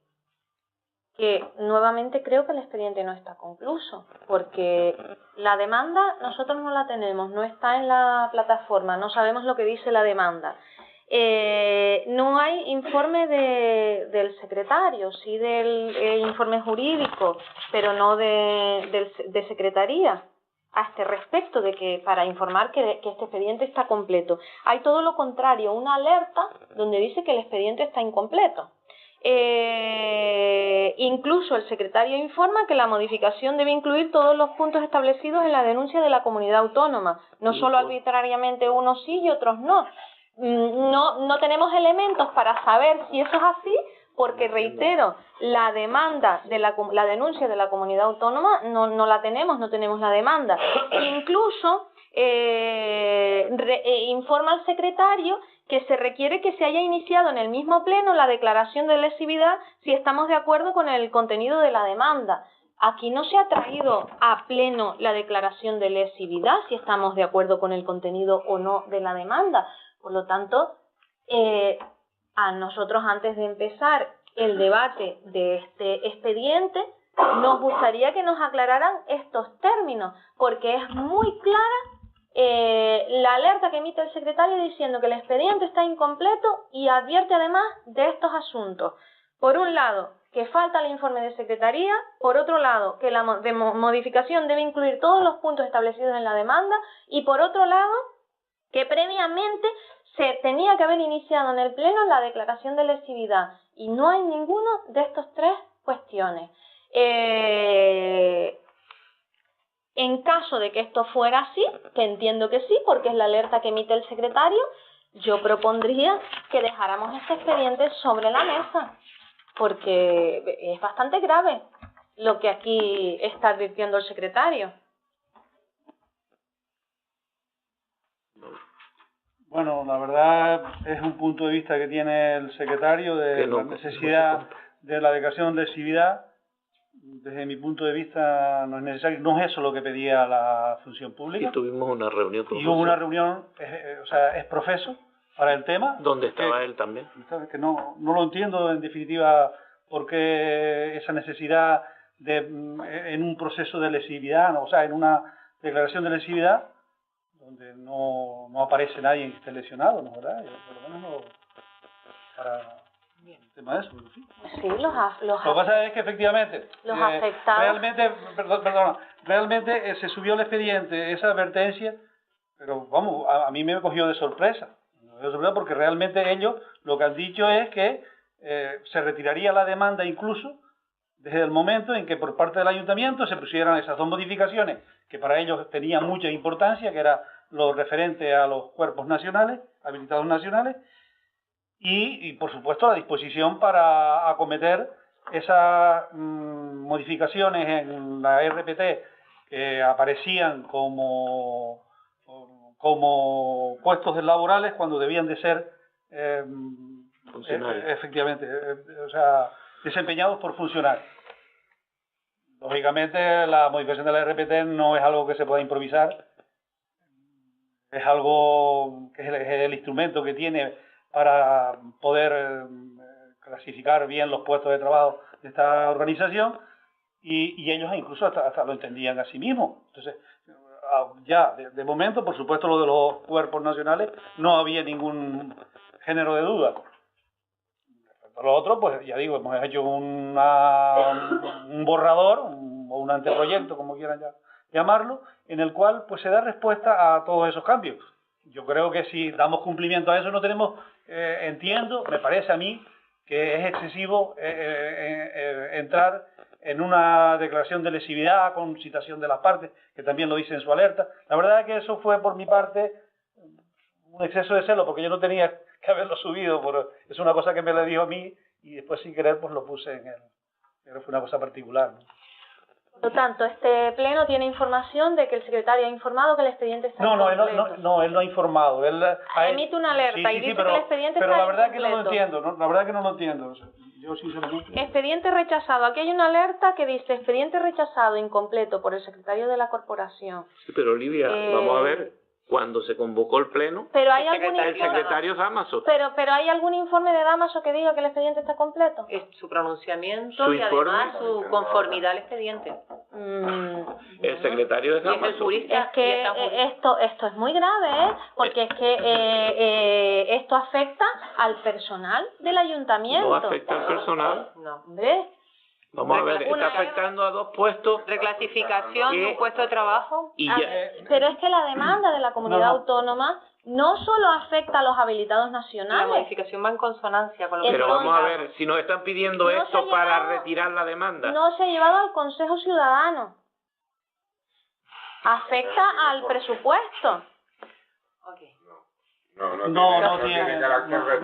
nuevamente creo que el expediente no está concluso, porque la demanda nosotros no la tenemos, no está en la plataforma, no sabemos lo que dice la demanda. No hay informe del secretario, sí del informe jurídico, pero no de secretaría a este respecto, de que para informar que este expediente está completo. Hay todo lo contrario, una alerta donde dice que el expediente está incompleto. Incluso el secretario informa que la modificación debe incluir todos los puntos establecidos en la denuncia de la comunidad autónoma, no solo arbitrariamente unos sí y otros no. No tenemos elementos para saber si eso es así, porque reitero, la demanda de la denuncia de la comunidad autónoma no la tenemos, no tenemos la demanda. Incluso informa al secretario que se requiere que se haya iniciado en el mismo pleno la declaración de lesividad si estamos de acuerdo con el contenido de la demanda. Aquí no se ha traído a pleno la declaración de lesividad si estamos de acuerdo con el contenido o no de la demanda. Por lo tanto, a nosotros, antes de empezar el debate de este expediente, nos gustaría que nos aclararan estos términos, porque es muy clara la alerta que emite el secretario diciendo que el expediente está incompleto y advierte además de estos asuntos. Por un lado, que falta el informe de secretaría; por otro lado, que la modificación debe incluir todos los puntos establecidos en la demanda; y por otro lado, que previamente se tenía que haber iniciado en el pleno la declaración de lesividad, y no hay ninguno de estas tres cuestiones. En caso de que esto fuera así, que entiendo que sí, porque es la alerta que emite el secretario, yo propondría que dejáramos este expediente sobre la mesa, porque es bastante grave lo que aquí está advirtiendo el secretario. Bueno, la verdad es un punto de vista que tiene el secretario de la necesidad de la declaración de lesividad. Desde mi punto de vista no es necesario, no es eso lo que pedía la función pública. Y tuvimos una reunión. Y hubo una reunión, o sea, es profeso para el tema. ¿Dónde estaba él también? Que no lo entiendo en definitiva por qué esa necesidad de, en un proceso de lesividad, ¿no? O sea, en una declaración de lesividad, donde no aparece nadie que esté lesionado, ¿no? ¿Verdad? Por lo menos no, para el tema de eso, en fin. Sí, lo que pasa es que efectivamente los afectados. Realmente se subió el expediente, esa advertencia, pero vamos, a mí me cogió de sorpresa. Porque realmente ellos lo que han dicho es que se retiraría la demanda incluso desde el momento en que por parte del ayuntamiento se pusieran esas dos modificaciones que para ellos tenían mucha importancia, que era lo referente a los cuerpos nacionales, habilitados nacionales, y por supuesto la disposición para acometer esas modificaciones en la RPT que aparecían como puestos laborales cuando debían de ser efectivamente, o sea, desempeñados por funcionarios. Lógicamente la modificación de la RPT no es algo que se pueda improvisar, es algo que es el instrumento que tiene para poder clasificar bien los puestos de trabajo de esta organización, y ellos incluso hasta lo entendían a sí mismos. Entonces, ya de momento, por supuesto, lo de los cuerpos nacionales no había ningún género de duda. Lo otro, pues ya digo, hemos hecho un borrador o un anteproyecto, como quieran llamarlo, en el cual pues se da respuesta a todos esos cambios. Yo creo que si damos cumplimiento a eso no tenemos, entiendo, me parece a mí que es excesivo entrar en una declaración de lesividad con citación de las partes, que también lo dice en su alerta. La verdad es que eso fue por mi parte un exceso de celo, porque yo no tenía que haberlo subido, es una cosa que me lo dijo a mí y después sin querer pues lo puse en él. Pero fue una cosa particular, ¿no? Por lo tanto, este pleno tiene información de que el secretario ha informado que el expediente está incompleto. No, él no ha informado. Él emite una alerta y dice que el expediente está incompleto. Pero la verdad que no lo entiendo, la verdad que no lo entiendo. O sea, yo sinceramente... Expediente rechazado. Aquí hay una alerta que dice expediente rechazado incompleto por el secretario de la corporación. Sí, pero Olivia, vamos a ver, cuando se convocó el pleno, pero hay el secretario Dámaso. Pero hay algún informe de Dámaso que diga que el expediente está completo. Es su pronunciamiento ¿Su y informe? además su conformidad al expediente. El secretario de Dámaso. Es el jurista. Es que esto es muy grave, porque es que esto afecta al personal del ayuntamiento. No afecta al personal. No, hombre. Vamos a ver, está afectando a dos puestos. Reclasificación de un puesto de trabajo. Y pero es que la demanda de la comunidad autónoma no solo afecta a los habilitados La nacionales. modificación va en consonancia con lo que... Pero Entonces, vamos a ver, si nos están pidiendo no se esto ha para llevado- retirar la demanda. No se ha llevado al Consejo Ciudadano. Afecta al presupuesto. Ok. No tiene.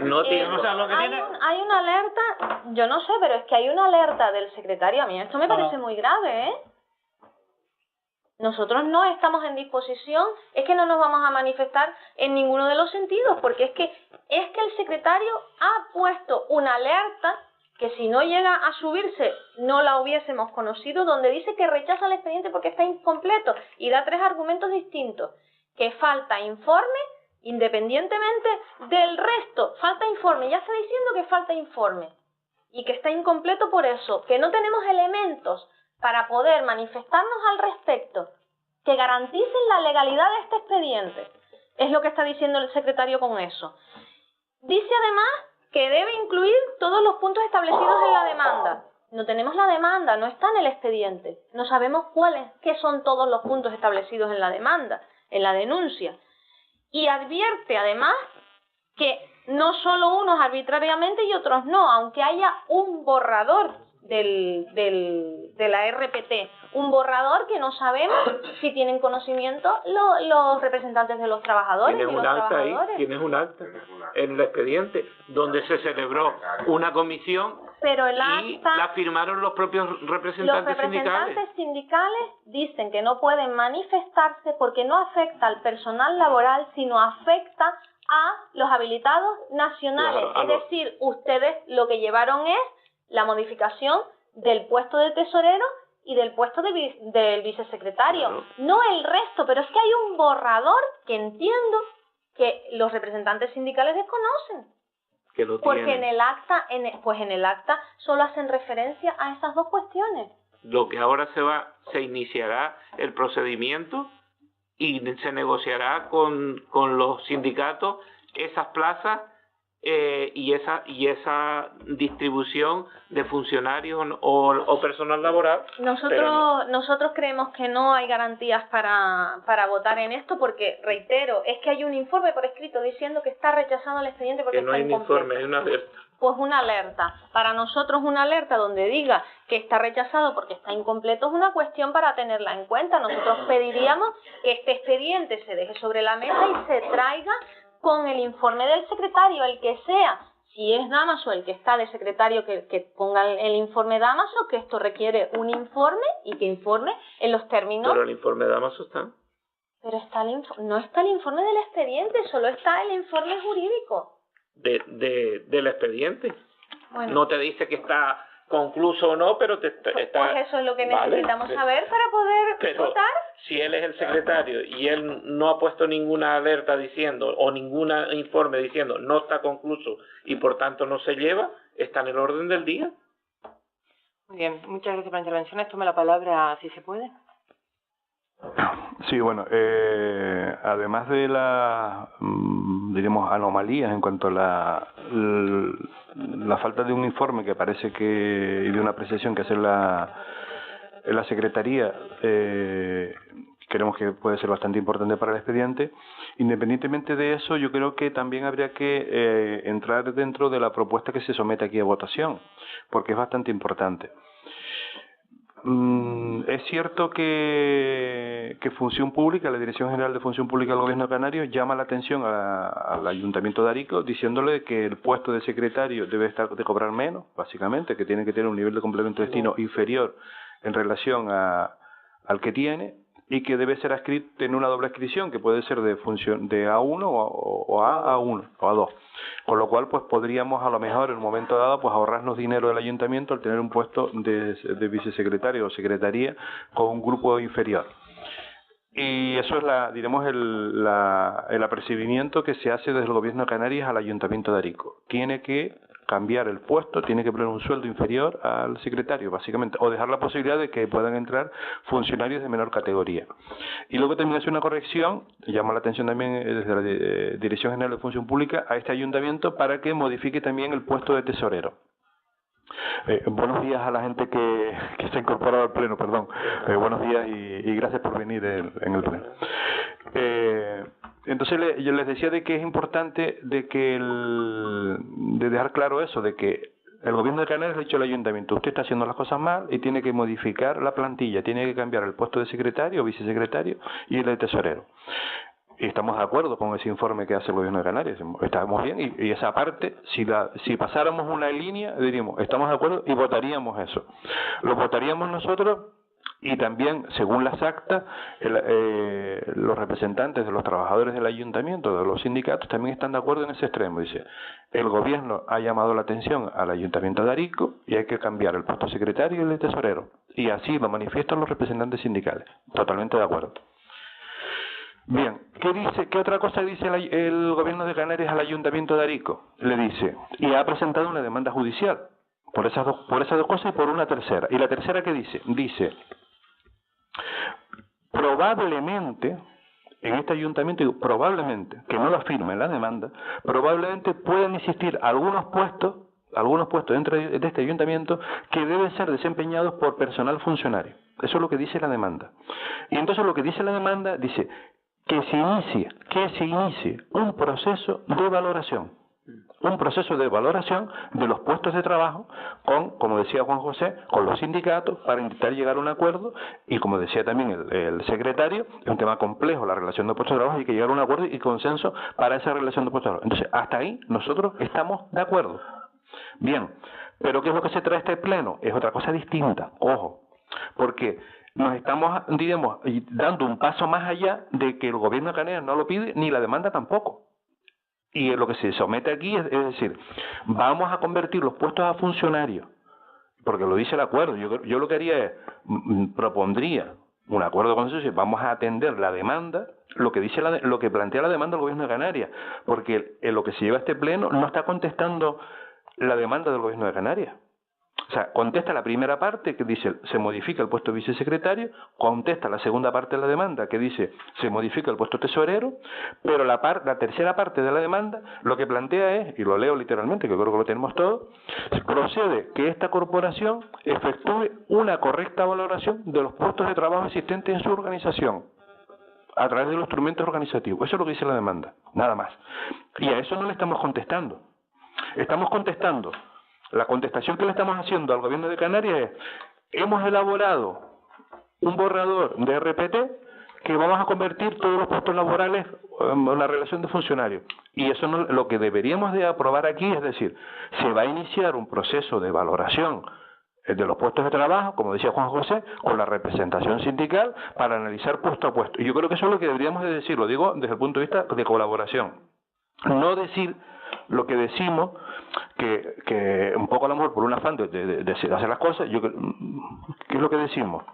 No tiene. O sea, lo que tiene... Hay una alerta, yo no sé, pero es que hay una alerta del secretario. A mí esto me parece muy grave, ¿eh? Nosotros no estamos en disposición, es que no nos vamos a manifestar en ninguno de los sentidos, porque es que el secretario ha puesto una alerta que si no llega a subirse no la hubiésemos conocido, donde dice que rechaza el expediente porque está incompleto y da 3 argumentos distintos, que falta informe independientemente del resto, falta informe, ya está diciendo que falta informe y que está incompleto por eso, que no tenemos elementos para poder manifestarnos al respecto, que garanticen la legalidad de este expediente. Es lo que está diciendo el secretario con eso. Dice además que debe incluir todos los puntos establecidos en la demanda. No tenemos la demanda, no está en el expediente. No sabemos qué son todos los puntos establecidos en la demanda, en la denuncia. Y advierte además que no solo unos arbitrariamente y otros no, aunque haya un borrador de la RPT, un borrador que no sabemos si tienen conocimiento los representantes de los trabajadores. Tienes un acta ahí, tienes un acta en el expediente donde se celebró una comisión, pero el y acta, la firmaron los propios representantes sindicales dicen que no pueden manifestarse porque no afecta al personal laboral, sino afecta a los habilitados nacionales. Claro, es decir, ustedes lo que llevaron es la modificación del puesto de tesorero y del puesto del vicesecretario, claro, no el resto, pero es que hay un borrador que entiendo que los representantes sindicales desconocen, que lo porque tienen. en el acta solo hacen referencia a esas dos cuestiones. Lo que ahora se iniciará el procedimiento y se negociará con los sindicatos esas plazas y esa distribución de funcionarios o personal laboral. Nosotros creemos que no hay garantías para votar en esto porque, reitero, es que hay un informe por escrito diciendo que está rechazado el expediente porque que no está hay un incompleto. informe, hay una alerta. Pues una alerta. Para nosotros una alerta donde diga que está rechazado porque está incompleto es una cuestión para tenerla en cuenta. Nosotros pediríamos que este expediente se deje sobre la mesa y se traiga con el informe del secretario, el que sea. Si es Damaso el que está de secretario, que ponga el informe Damaso, que esto requiere un informe y que informe en los términos. Pero el informe de Damaso está. Pero no está el informe del expediente, solo está el informe jurídico. Del expediente. Bueno. No te dice que está concluso o no, pero está... Pues eso es lo que Vale, necesitamos saber para poder votar. Si él es el secretario y él no ha puesto ninguna alerta diciendo o ningún informe diciendo no está concluso y por tanto no se lleva, está en el orden del día. Muy bien, muchas gracias por la intervención. Tome la palabra, si se puede. Sí, bueno, además de las, diríamos, anomalías en cuanto a la falta de un informe que parece y de una apreciación que hace la Secretaría, creemos que puede ser bastante importante para el expediente. Independientemente de eso, yo creo que también habría que entrar dentro de la propuesta que se somete aquí a votación, porque es bastante importante. Es cierto que Función Pública, la Dirección General de Función Pública del Gobierno Canario, llama la atención al Ayuntamiento de Arico diciéndole que el puesto de secretario debe de cobrar menos, básicamente, que tiene que tener un nivel de complemento de destino inferior en relación al que tiene, y que debe ser adscrito en una doble adscripción, que puede ser de función de A1 o A1 o A2. Con lo cual, pues podríamos a lo mejor en un momento dado pues ahorrarnos dinero del ayuntamiento al tener un puesto de vicesecretario o secretaría con un grupo inferior. Y eso es diremos el apercibimiento que se hace desde el Gobierno de Canarias al Ayuntamiento de Arico. Tiene que cambiar el puesto, tiene que poner un sueldo inferior al secretario, básicamente, o dejar la posibilidad de que puedan entrar funcionarios de menor categoría. Y luego también hace una corrección, llama la atención también desde la Dirección General de Función Pública a este ayuntamiento para que modifique también el puesto de tesorero. Buenos días a la gente que se ha incorporado al pleno, perdón. Buenos días y gracias por venir en el pleno. Entonces yo les decía de que es importante de que de dejar claro eso, de que el gobierno de Canarias le ha dicho al ayuntamiento: usted está haciendo las cosas mal y tiene que modificar la plantilla, tiene que cambiar el puesto de secretario o vicesecretario y el de tesorero. Y estamos de acuerdo con ese informe que hace el gobierno de Canarias, estamos bien, y esa parte, si pasáramos una línea, diríamos, estamos de acuerdo, y votaríamos eso. Lo votaríamos nosotros, y también, según las actas, los representantes de los trabajadores del ayuntamiento, de los sindicatos, también están de acuerdo en ese extremo. Dice, el gobierno ha llamado la atención al ayuntamiento de Arico y hay que cambiar el puesto secretario y el de tesorero. Y así lo manifiestan los representantes sindicales. Totalmente de acuerdo. Bien, ¿qué otra cosa dice el gobierno de Canarias al ayuntamiento de Arico? Le dice, y ha presentado una demanda judicial por esas dos cosas y por una tercera. ¿Y la tercera qué dice? Dice, probablemente, en este ayuntamiento, probablemente, que no lo afirma en la demanda, probablemente puedan existir algunos puestos dentro de este ayuntamiento que deben ser desempeñados por personal funcionario. Eso es lo que dice la demanda. Y entonces lo que dice la demanda dice que se inicie un proceso de valoración. Un proceso de valoración de los puestos de trabajo como decía Juan José, con los sindicatos para intentar llegar a un acuerdo, y como decía también el secretario, es un tema complejo la relación de puestos de trabajo, hay que llegar a un acuerdo y consenso para esa relación de puestos de trabajo. Entonces, hasta ahí nosotros estamos de acuerdo. Bien, pero ¿qué es lo que se trae a este pleno? Es otra cosa distinta, ojo, porque nos estamos, digamos, dando un paso más allá de que el gobierno de Canarias no lo pide, ni la demanda tampoco. Y lo que se somete aquí es decir, vamos a convertir los puestos a funcionarios, porque lo dice el acuerdo. Yo lo que haría es, propondría un acuerdo con eso, vamos a atender la demanda, lo que plantea la demanda del gobierno de Canarias, porque lo que se lleva a este pleno no está contestando la demanda del gobierno de Canarias. O sea, contesta la primera parte que dice se modifica el puesto de vicesecretario, contesta la segunda parte de la demanda que dice se modifica el puesto tesorero, pero la tercera parte de la demanda lo que plantea es, y lo leo literalmente, que creo que lo tenemos todo, procede que esta corporación efectúe una correcta valoración de los puestos de trabajo existentes en su organización a través de los instrumentos organizativos. Eso es lo que dice la demanda, nada más. Y a eso no le estamos contestando. Estamos contestando. La contestación que le estamos haciendo al gobierno de Canarias es: hemos elaborado un borrador de RPT que vamos a convertir todos los puestos laborales en una relación de funcionarios. Y eso no, lo que deberíamos de aprobar aquí es decir, se va a iniciar un proceso de valoración de los puestos de trabajo, como decía Juan José, con la representación sindical para analizar puesto a puesto. Y yo creo que eso es lo que deberíamos de decir, lo digo desde el punto de vista de colaboración. No decir lo que decimos, que un poco a lo mejor por un afán de hacer las cosas, ¿qué es lo que decimos?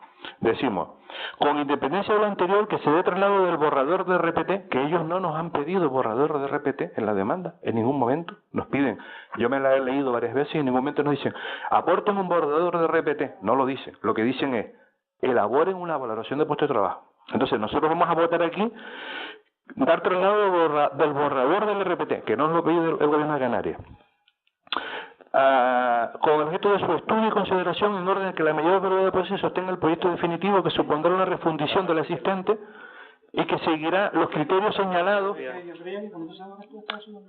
Decimos, con independencia de lo anterior, que se dé traslado del borrador de RPT, que ellos no nos han pedido borrador de RPT en la demanda, en ningún momento nos piden. Yo me la he leído varias veces y en ningún momento nos dicen, aporten un borrador de RPT. No lo dicen, lo que dicen es, elaboren una valoración de puesto de trabajo. Entonces nosotros vamos a votar aquí dar traslado del borrador del RPT, que no nos lo pide el gobierno de Canarias, con objeto de su estudio y consideración en orden que la mayor brevedad del proceso sostenga el proyecto definitivo que supondrá una refundición del existente y que seguirá los criterios señalados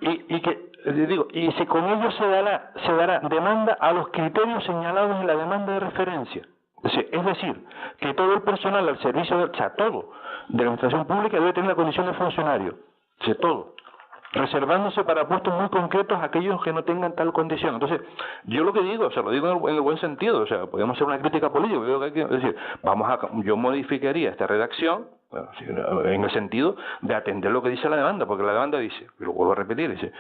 y si con ello se dará demanda a los criterios señalados en la demanda de referencia. Es decir, que todo el personal al servicio de la administración pública debe tener la condición de funcionario, todo, reservándose para puestos muy concretos aquellos que no tengan tal condición. Entonces, yo lo que digo, lo digo en el buen sentido, podemos hacer una crítica política, yo modificaría esta redacción en el sentido de atender lo que dice la demanda, porque la demanda dice, y lo vuelvo a repetir, dice,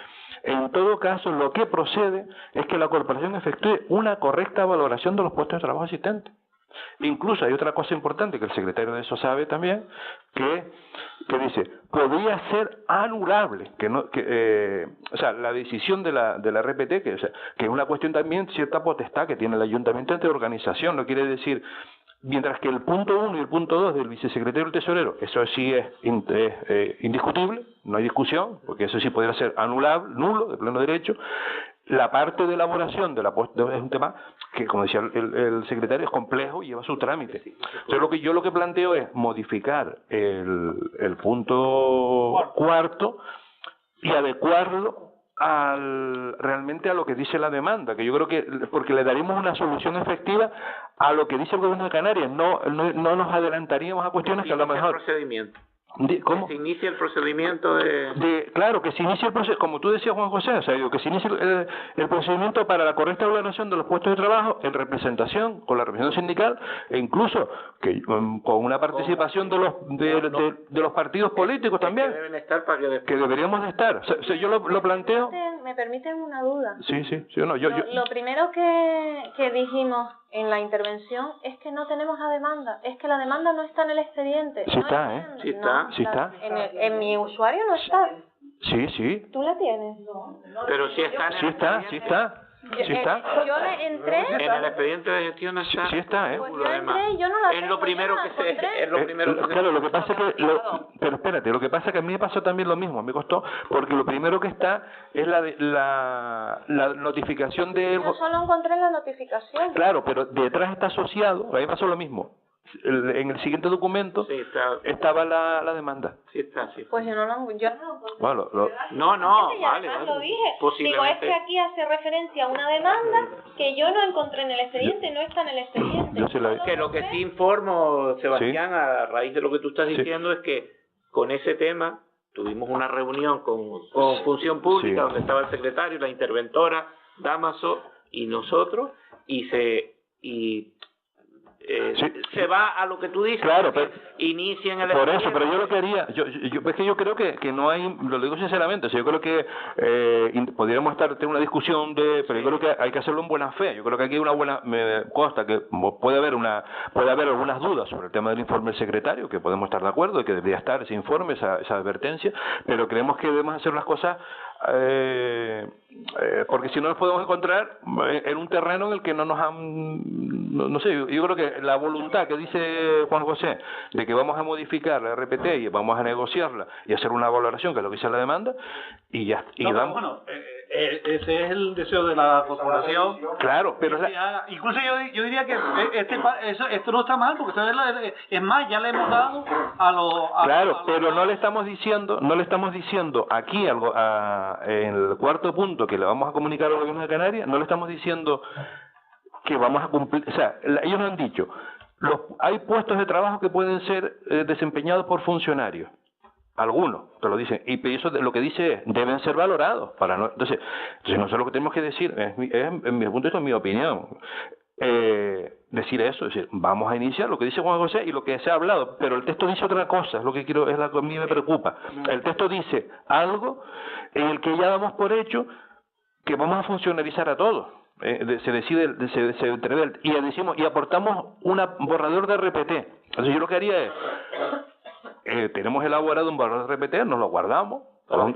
en todo caso, lo que procede es que la corporación efectúe una correcta valoración de los puestos de trabajo existentes. Incluso hay otra cosa importante que el secretario de eso sabe también, que dice, podría ser anulable, la decisión de la RPT, que es una cuestión también cierta potestad que tiene el ayuntamiento ante organización, no quiere decir, mientras que el punto 1 y el punto 2 del vicesecretario del tesorero, eso sí es indiscutible, no hay discusión, porque eso sí podría ser anulable, nulo, de pleno derecho. la parte de elaboración de la es un tema que, como decía el secretario, es complejo y lleva su trámite. Entonces yo lo que planteo es modificar el punto cuarto y adecuarlo realmente a lo que dice la demanda, que yo creo que porque le daríamos una solución efectiva a lo que dice el Gobierno de Canarias, no nos adelantaríamos a cuestiones que a lo mejor... procedimiento. ¿Cómo? Que se inicia el procedimiento claro, que se inicie el procedimiento, como tú decías, Juan José, o sea, digo, que se inicie el procedimiento para la correcta valoración de los puestos de trabajo en representación, con la representación sindical, e incluso que con una participación de los partidos políticos también, que deben estar para que deberíamos de estar. O sea, yo lo planteo... ¿Me permiten una duda? Sí o no. Lo primero que dijimos en la intervención es que no tenemos la demanda, es que la demanda no está en el expediente. Sí está, ¿eh? Sí está. Sí está. En mi usuario no está. Sí. ¿Tú la tienes? Pero sí está en el expediente. Sí está. Yo le entré. En el expediente de gestión está. Sí está, ¿eh? Pues yo entré y yo no la tengo. Es lo primero que se... Claro, lo que pasa es que... pero espérate, lo que pasa es que a mí me pasó también lo mismo, me costó, porque lo primero que está es la notificación de... Yo solo encontré la notificación. Claro, pero detrás está asociado, a mí me pasó lo mismo. En el siguiente documento estaba la demanda. Sí está. Pues yo no lo encontré. Bueno, vale. Lo dije. Digo, es que aquí hace referencia a una demanda que yo no encontré en el expediente, no está en el expediente. Que lo que sí informo, Sebastián, a raíz de lo que tú estás diciendo, es que con ese tema tuvimos una reunión con Función Pública, donde estaba el secretario, la interventora, Damaso y nosotros, se va a lo que tú dices, claro, pero inician el por eso, pero yo lo que haría, es que yo creo que no hay, lo digo sinceramente, o sea, yo creo que podríamos tener una discusión pero yo creo que hay que hacerlo en buena fe. Yo creo que aquí hay una buena, me consta que puede haber algunas dudas sobre el tema del informe del secretario, que podemos estar de acuerdo de que debería estar ese informe, esa advertencia, pero creemos que debemos hacer las cosas porque si no nos podemos encontrar en un terreno en el que no nos han, no sé, yo creo que la voluntad que dice Juan José de que vamos a modificar la RPT y vamos a negociarla y hacer una valoración, que es lo que dice la demanda, y ya bueno, ese es el deseo de la corporación. Claro, pero incluso yo diría que esto no está mal, porque es más, ya le hemos dado pero no le estamos diciendo aquí algo en el cuarto punto que le vamos a comunicar al Gobierno de Canarias, no le estamos diciendo que vamos a cumplir, o sea, ellos nos han dicho, hay puestos de trabajo que pueden ser desempeñados por funcionarios. Algunos te lo dicen, y eso lo que dice es, deben ser valorados. Entonces nosotros lo que tenemos que decir, en mi punto de vista, en mi opinión, decir eso, es decir, vamos a iniciar lo que dice Juan José y lo que se ha hablado, pero el texto dice otra cosa, es lo que quiero, es lo que a mí me preocupa. El texto dice algo en el que ya damos por hecho que vamos a funcionalizar a todos. Se entrevé y aportamos un borrador de RPT. Entonces yo lo que haría es, tenemos elaborado un borrador de RPT, nos lo guardamos,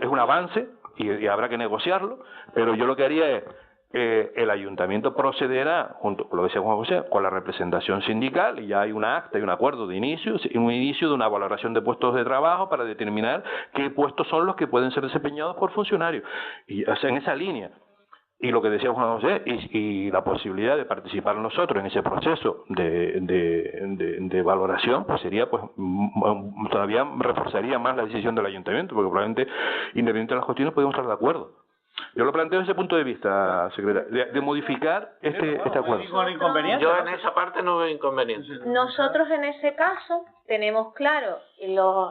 es un avance y habrá que negociarlo, pero yo lo que haría es, el ayuntamiento procederá, junto con lo que decía Juan José, con la representación sindical, y ya hay una acta y un acuerdo de inicio de una valoración de puestos de trabajo para determinar qué puestos son los que pueden ser desempeñados por funcionarios, y o sea, en esa línea. Y lo que decía Juan José, y la posibilidad de participar nosotros en ese proceso de valoración, pues sería, pues todavía reforzaría más la decisión del ayuntamiento, porque probablemente, independientemente de las cuestiones, podemos estar de acuerdo. Yo lo planteo desde ese punto de vista, secretario, de modificar este acuerdo. Yo en esa parte no veo inconveniente. Nosotros en ese caso tenemos claro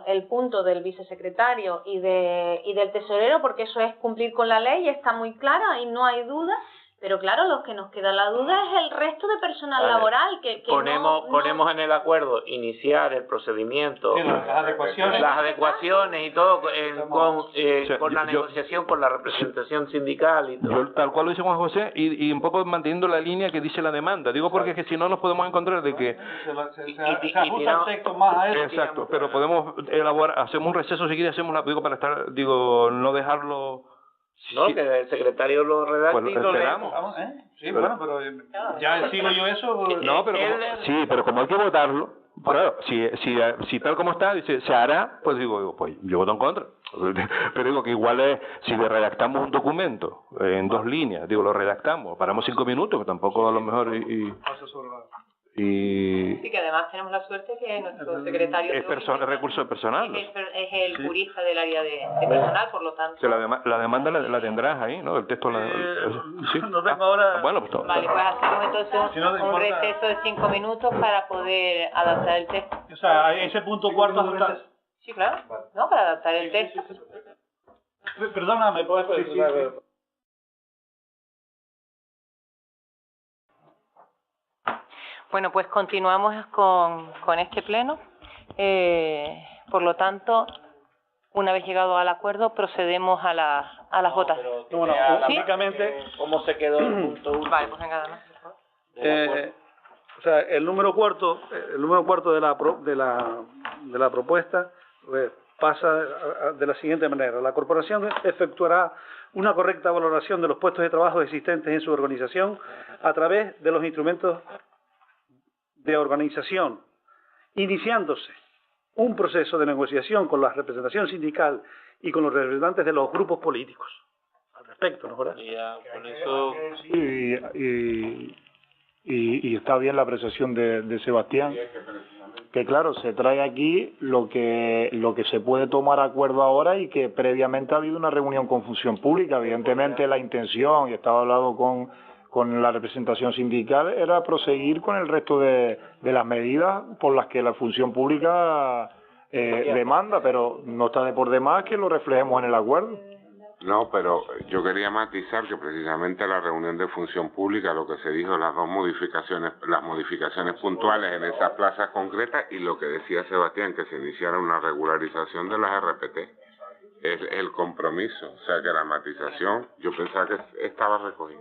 el punto del vicesecretario y del tesorero, porque eso es cumplir con la ley, está muy clara y no hay duda. Pero claro, lo que nos queda la duda es el resto de personal laboral que ponemos en el acuerdo iniciar el procedimiento, las adecuaciones y todo con la negociación con la representación sindical y todo. Yo, tal cual lo dice Juan José, y un poco manteniendo la línea que dice la demanda. Digo porque es que si no nos podemos encontrar de que se ajusta el texto más a eso. Exacto, pero podemos elaborar, hacemos un receso si quiere, para estar, no dejarlo. No, que el secretario lo redacte y lo leamos. Sí, bueno, pero ya sigo yo eso. No, pero pero como hay que votarlo, Claro, si tal como está, dice, se hará, pues digo, pues yo voto en contra. Pero digo que igual es, si le redactamos un documento en 2 líneas, digo, lo redactamos, paramos 5 minutos, que tampoco a lo mejor Sí, que además tenemos la suerte que nuestro secretario es recurso personal. es el jurista del área de personal, por lo tanto... O sea, la demanda la tendrás ahí, ¿no? El texto... ¿sí? No tengo ahora... Bueno, pues todo. Vale, pues hacemos entonces un receso de 5 minutos para poder adaptar el texto. O sea, ese punto cuarto... Sí, claro. No, para adaptar el texto. Perdona, ¿me puedes precisar? Bueno, pues continuamos con este pleno. Por lo tanto, una vez llegado al acuerdo, procedemos a las votaciones. Bueno, ¿Sí? únicamente... ¿Cómo se quedó el punto 1? Vale, pues venga, además. o sea, el número cuarto de la propuesta pasa de la siguiente manera. La corporación efectuará una correcta valoración de los puestos de trabajo existentes en su organización a través de los instrumentos de organización, iniciándose un proceso de negociación con la representación sindical y con los representantes de los grupos políticos. Al respecto, ¿no? ¿Verdad? Con eso... Y está bien la apreciación de Sebastián, que claro, se trae aquí lo que se puede tomar acuerdo ahora y que previamente ha habido una reunión con Función Pública. Evidentemente la intención, y estaba hablado con la representación sindical, era proseguir con el resto de las medidas por las que la Función Pública demanda, pero no está de por demás que lo reflejemos en el acuerdo. No, pero yo quería matizar que precisamente la reunión de Función Pública, lo que se dijo, las modificaciones puntuales en esas plazas concretas y lo que decía Sebastián, que se iniciara una regularización de las RPT, es el compromiso, o sea que la matización, yo pensaba que estaba recogida.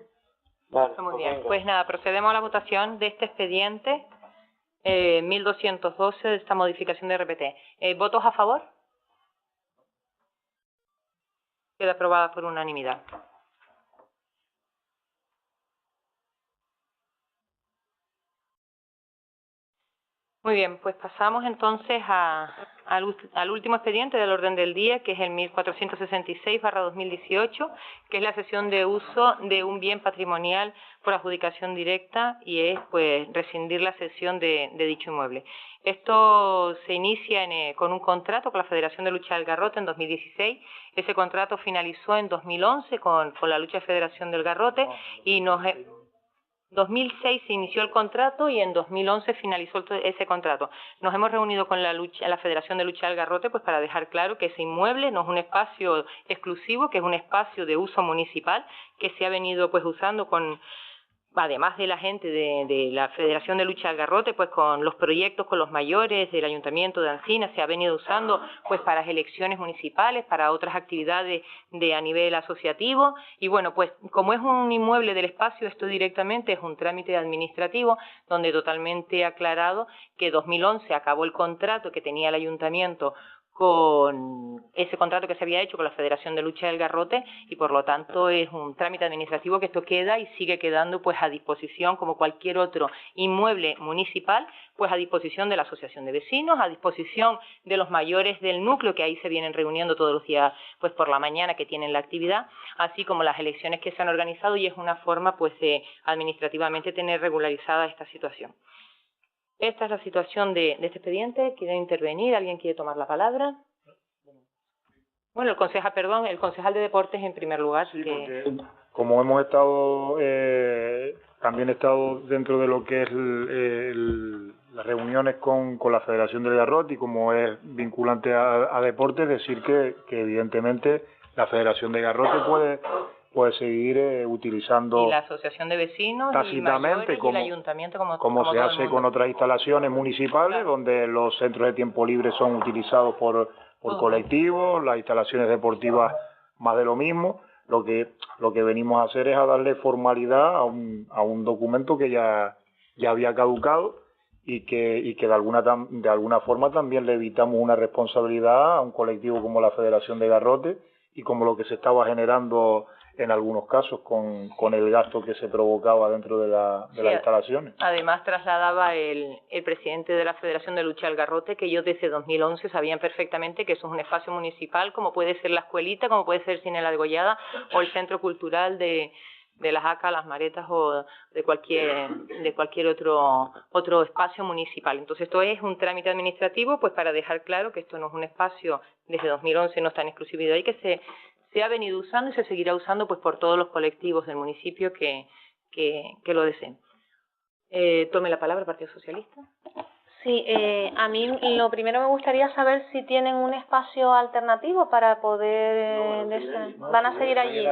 Vale, Muy bien, pues nada, procedemos a la votación de este expediente 1212 de esta modificación de RPT. ¿Votos a favor? Queda aprobada por unanimidad. Muy bien, pues pasamos entonces al último expediente del orden del día, que es el 1466/2018, que es la cesión de uso de un bien patrimonial por adjudicación directa y es pues rescindir la cesión de dicho inmueble. Esto se inicia con un contrato con la Federación de Lucha del Garrote en 2016. Ese contrato finalizó en 2011 con la lucha de Federación del Garrote y 2006 se inició el contrato y en 2011 finalizó ese contrato. Nos hemos reunido con la Federación de Lucha del Garrote pues para dejar claro que ese inmueble no es un espacio exclusivo, que es un espacio de uso municipal que se ha venido pues usando además de la gente de la Federación de Lucha del Garrote, pues con los proyectos con los mayores del Ayuntamiento de Ancina se ha venido usando pues para las elecciones municipales, para otras actividades a nivel asociativo y bueno, pues como es un inmueble del espacio, esto directamente es un trámite administrativo donde totalmente aclarado que 2011 acabó el contrato que tenía el Ayuntamiento con ese contrato que se había hecho con la Federación de Lucha del Garrote y por lo tanto es un trámite administrativo que esto queda y sigue quedando pues a disposición como cualquier otro inmueble municipal, pues a disposición de la asociación de vecinos, a disposición de los mayores del núcleo que ahí se vienen reuniendo todos los días pues por la mañana que tienen la actividad, así como las elecciones que se han organizado y es una forma pues de administrativamente tener regularizada esta situación. Esta es la situación de este expediente. ¿Quiere intervenir? ¿Alguien quiere tomar la palabra? Bueno, el concejal de Deportes en primer lugar. Sí, porque como hemos estado, también he estado dentro de lo que es las reuniones con la Federación del Garrote y como es vinculante a Deportes, decir que evidentemente la Federación de Garrote puede seguir utilizando y la asociación de vecinos tácitamente y el ayuntamiento como se hace con otras instalaciones municipales, claro, donde los centros de tiempo libre son utilizados por colectivos, las instalaciones deportivas más de lo mismo. Lo que venimos a hacer es a darle formalidad a un documento que ya había caducado y que de alguna forma también le evitamos una responsabilidad a un colectivo como la Federación de Garrote y como lo que se estaba generando en algunos casos con el gasto que se provocaba dentro de las instalaciones. Además trasladaba el presidente de la Federación de Lucha al Garrote que ellos desde 2011 sabían perfectamente que eso es un espacio municipal, como puede ser la escuelita, como puede ser Cine La Degollada o el centro cultural de las ACA, las Maretas o de cualquier otro espacio municipal. Entonces esto es un trámite administrativo pues para dejar claro que esto no es un espacio desde 2011, no está en exclusividad y que se ha venido usando y se seguirá usando pues por todos los colectivos del municipio que lo deseen. Tome la palabra el Partido Socialista. Sí, a mí lo primero me gustaría saber si tienen un espacio alternativo para poder... ¿Van a seguir allí?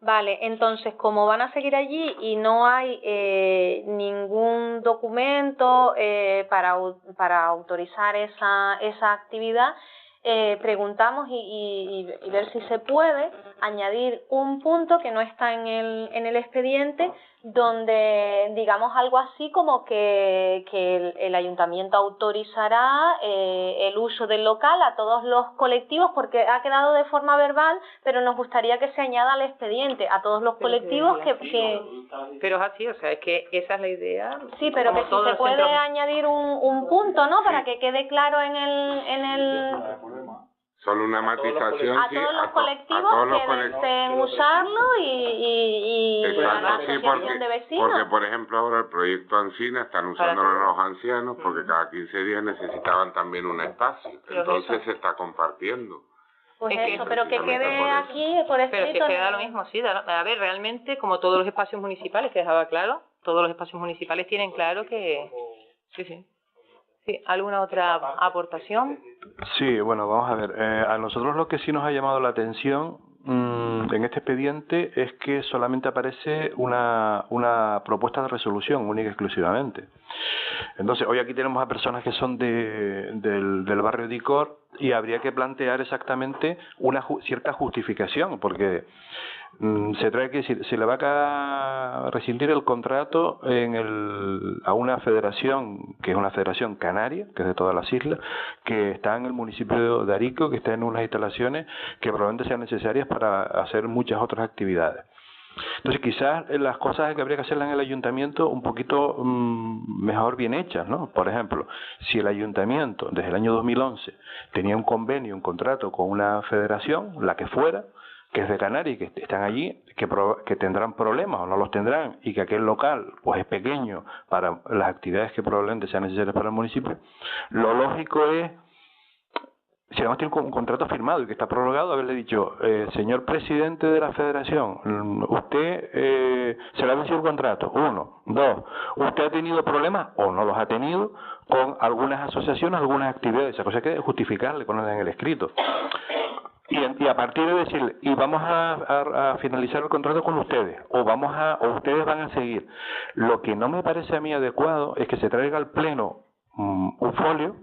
Vale, entonces como van a seguir allí y no hay ningún documento para autorizar esa actividad, preguntamos y ver si se puede añadir un punto que no está en el expediente, donde digamos algo así como que el ayuntamiento autorizará el uso del local a todos los colectivos, porque ha quedado de forma verbal, pero nos gustaría que se añada al expediente a todos los colectivos que... Pero es así, o sea, es que esa es la idea. Sí, pero que si se puede añadir un punto, ¿no? Para que quede claro en el Solo una matización, a todos los colectivos que deseen usarlo y la asociación de vecinos. Porque, por ejemplo, ahora el proyecto Ancina están usándolo los ancianos porque cada 15 días necesitaban también un espacio. Entonces se está compartiendo. Pues eso, pero que quede aquí por escrito. Pero que queda lo mismo, sí. A ver, realmente, como todos los espacios municipales, que dejaba claro, todos los espacios municipales tienen claro que... Sí. Sí, ¿alguna otra aportación? Sí, bueno, vamos a ver. A nosotros lo que sí nos ha llamado la atención en este expediente es que solamente aparece una propuesta de resolución única y exclusivamente. Entonces, hoy aquí tenemos a personas que son del barrio de Icor y habría que plantear exactamente una cierta justificación, porque se trae que se le va a rescindir el contrato a una federación que es una federación canaria, que es de todas las islas, que está en el municipio de Arico, que está en unas instalaciones que probablemente sean necesarias para hacer muchas otras actividades. Entonces quizás las cosas que habría que hacerlas en el ayuntamiento un poquito mejor bien hechas, ¿no? Por ejemplo, si el ayuntamiento desde el año 2011 tenía un convenio, un contrato con una federación, la que fuera, que es de Canarias y que están allí, que tendrán problemas o no los tendrán, y que aquel local pues es pequeño para las actividades que probablemente sean necesarias para el municipio, lo lógico es, si además tiene un contrato firmado y que está prorrogado, haberle dicho, señor presidente de la federación, usted se le ha vencido el contrato, 1, 2, usted ha tenido problemas o no los ha tenido con algunas asociaciones, algunas actividades, esa cosa hay que justificarle, ponerla en el escrito. Y a partir de decirle, y vamos a finalizar el contrato con ustedes, o ustedes van a seguir. Lo que no me parece a mí adecuado es que se traiga al pleno un folio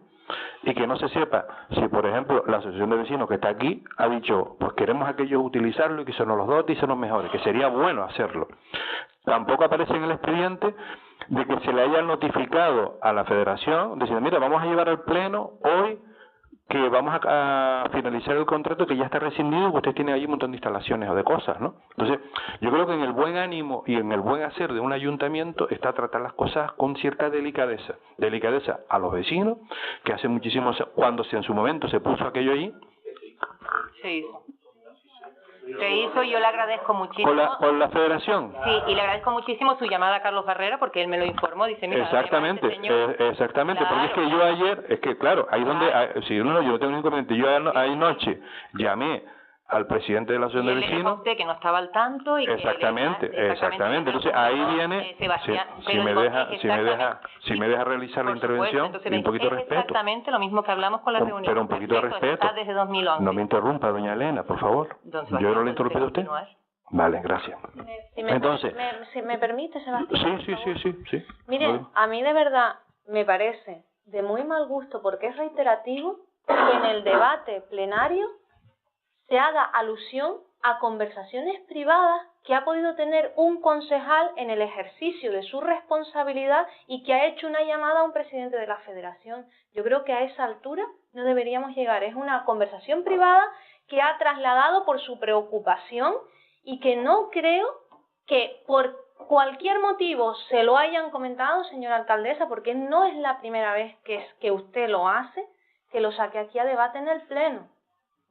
y que no se sepa si, por ejemplo, la asociación de vecinos que está aquí ha dicho, pues queremos aquellos utilizarlo y que se nos los dote y se nos mejore, que sería bueno hacerlo. Tampoco aparece en el expediente de que se le haya notificado a la federación, diciendo, mira, vamos a llevar al pleno hoy que vamos a finalizar el contrato que ya está rescindido, porque usted tiene ahí un montón de instalaciones o de cosas, ¿no? Entonces, yo creo que en el buen ánimo y en el buen hacer de un ayuntamiento está tratar las cosas con cierta delicadeza a los vecinos, que hace muchísimos, cuando en su momento se puso aquello ahí, se hizo, yo le agradezco muchísimo. ¿Con la federación? Sí, y le agradezco muchísimo su llamada a Carlos Barrera, porque él me lo informó, dice, mira... Exactamente, exactamente, claro. Porque es que yo ayer, ahí donde, si yo no tengo ningún inconveniente, yo anoche llamé al presidente de la asociación de vecinos. Usted que no estaba al tanto y exactamente. Entonces ahí viene, si me deja realizar la intervención y un poquito de respeto. Exactamente lo mismo que hablamos con la reunión. Pero un poquito de respeto. Desde 2011. No me interrumpa, doña Elena, por favor. Yo no le he interrumpido a usted. Vale, gracias. Entonces, si me permite, Sebastián. Sí. Mire, a mí de verdad me parece de muy mal gusto, porque es reiterativo que en el debate plenario se haga alusión a conversaciones privadas que ha podido tener un concejal en el ejercicio de su responsabilidad y que ha hecho una llamada a un presidente de la federación. Yo creo que a esa altura no deberíamos llegar. Es una conversación privada que ha trasladado por su preocupación y que no creo que por cualquier motivo se lo hayan comentado, señora alcaldesa, porque no es la primera vez que usted lo hace, que lo saque aquí a debate en el Pleno.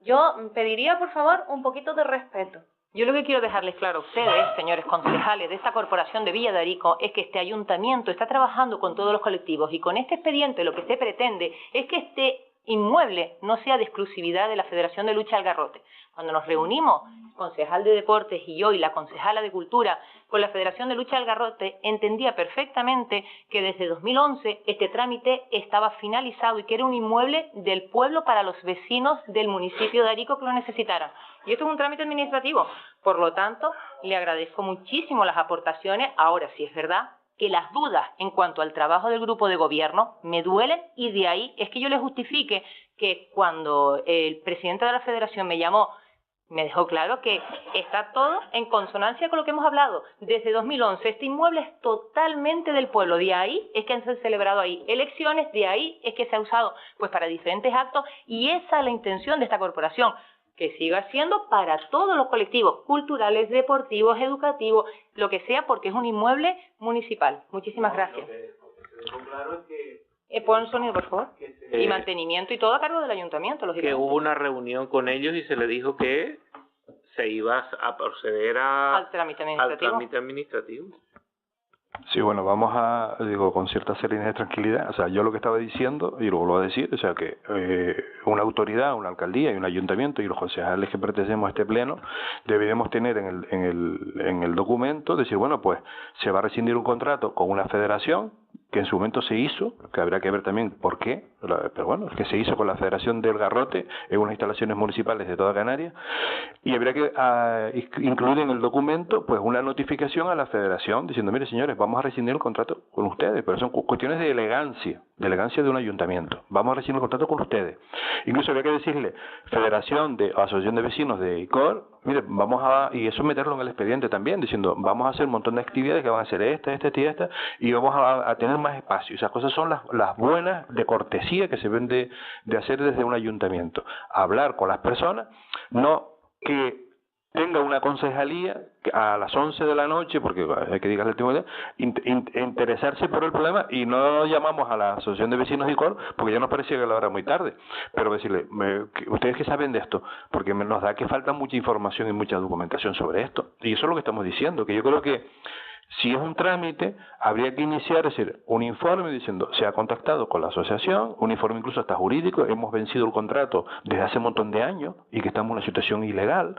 Yo pediría, por favor, un poquito de respeto. Yo lo que quiero dejarles claro a ustedes, señores concejales de esta corporación de Villa de Arico, es que este ayuntamiento está trabajando con todos los colectivos y con este expediente lo que se pretende es que este inmueble no sea de exclusividad de la Federación de Lucha al Garrote. Cuando nos reunimos, el concejal de Deportes y yo y la concejala de Cultura con la Federación de Lucha al Garrote, entendía perfectamente que desde 2011 este trámite estaba finalizado y que era un inmueble del pueblo para los vecinos del municipio de Arico que lo necesitaran. Y esto es un trámite administrativo. Por lo tanto, le agradezco muchísimo las aportaciones. Ahora, sí es verdad que las dudas en cuanto al trabajo del grupo de gobierno me duelen, y de ahí es que yo les justifique que cuando el presidente de la Federación me llamó, me dejó claro que está todo en consonancia con lo que hemos hablado. Desde 2011 este inmueble es totalmente del pueblo, de ahí es que han celebrado ahí elecciones, de ahí es que se ha usado pues para diferentes actos, y esa es la intención de esta corporación, que siga siendo para todos los colectivos culturales, deportivos, educativos, lo que sea, porque es un inmueble municipal. Muchísimas gracias. Pon sonido, por favor. Y mantenimiento y todo a cargo del ayuntamiento, lógicamente. Que hubo una reunión con ellos y se les dijo que se iba a proceder al trámite administrativo. Sí, bueno, vamos a, digo, con cierta serenidad y tranquilidad. O sea, yo lo que estaba diciendo, y lo vuelvo a decir, o sea, que una autoridad, una alcaldía y un ayuntamiento y los concejales que pertenecemos a este pleno deberíamos tener en el documento, decir, bueno, pues se va a rescindir un contrato con una federación que en su momento se hizo, que habrá que ver también por qué, pero bueno, que se hizo con la Federación del Garrote en unas instalaciones municipales de toda Canarias, y habría que incluir en el documento pues una notificación a la Federación diciendo, mire señores, vamos a rescindir el contrato con ustedes, pero son cuestiones de elegancia de un ayuntamiento, vamos a rescindir el contrato con ustedes. Incluso habría que decirle, Federación de Asociación de Vecinos de ICOR, mire, vamos a, y eso meterlo en el expediente también, diciendo, vamos a hacer un montón de actividades que van a ser esta, y vamos a tener más espacio. Esas cosas son las buenas de cortesía que se ven de hacer desde un ayuntamiento. Hablar con las personas, no que tenga una concejalía a las 11 de la noche, porque hay que dedicarle el tiempo de interesarse por el problema, y no llamamos a la Asociación de Vecinos de ICOR porque ya nos parecía que la hora era muy tarde, pero decirle, ustedes que saben de esto, porque nos da que falta mucha información y mucha documentación sobre esto, y eso es lo que estamos diciendo, que yo creo que si es un trámite, habría que iniciar, es decir, un informe diciendo, se ha contactado con la asociación, un informe incluso hasta jurídico, hemos vencido el contrato desde hace un montón de años y que estamos en una situación ilegal,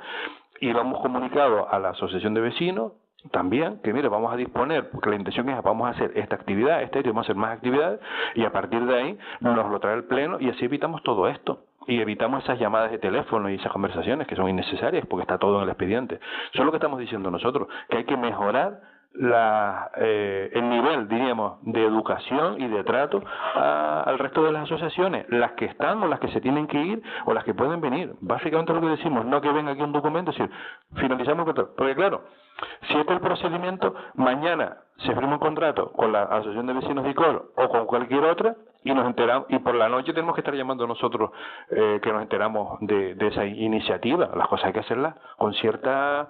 y lo hemos comunicado a la asociación de vecinos también, que mire, vamos a disponer, porque la intención es, vamos a hacer esta actividad, y vamos a hacer más actividades, y a partir de ahí nos lo trae el pleno, y así evitamos todo esto. Y evitamos esas llamadas de teléfono y esas conversaciones que son innecesarias, porque está todo en el expediente. Eso es lo que estamos diciendo nosotros, que hay que mejorar el nivel, diríamos, de educación y de trato al resto de las asociaciones, las que están o las que se tienen que ir o las que pueden venir. Básicamente lo que decimos, no que venga aquí un documento, es decir, finalizamos el contrato. Porque claro, si este es el procedimiento, mañana se firma un contrato con la Asociación de Vecinos de ICOR o con cualquier otra, y nos enteramos, y por la noche tenemos que estar llamando nosotros que nos enteramos de esa iniciativa. Las cosas hay que hacerlas con cierta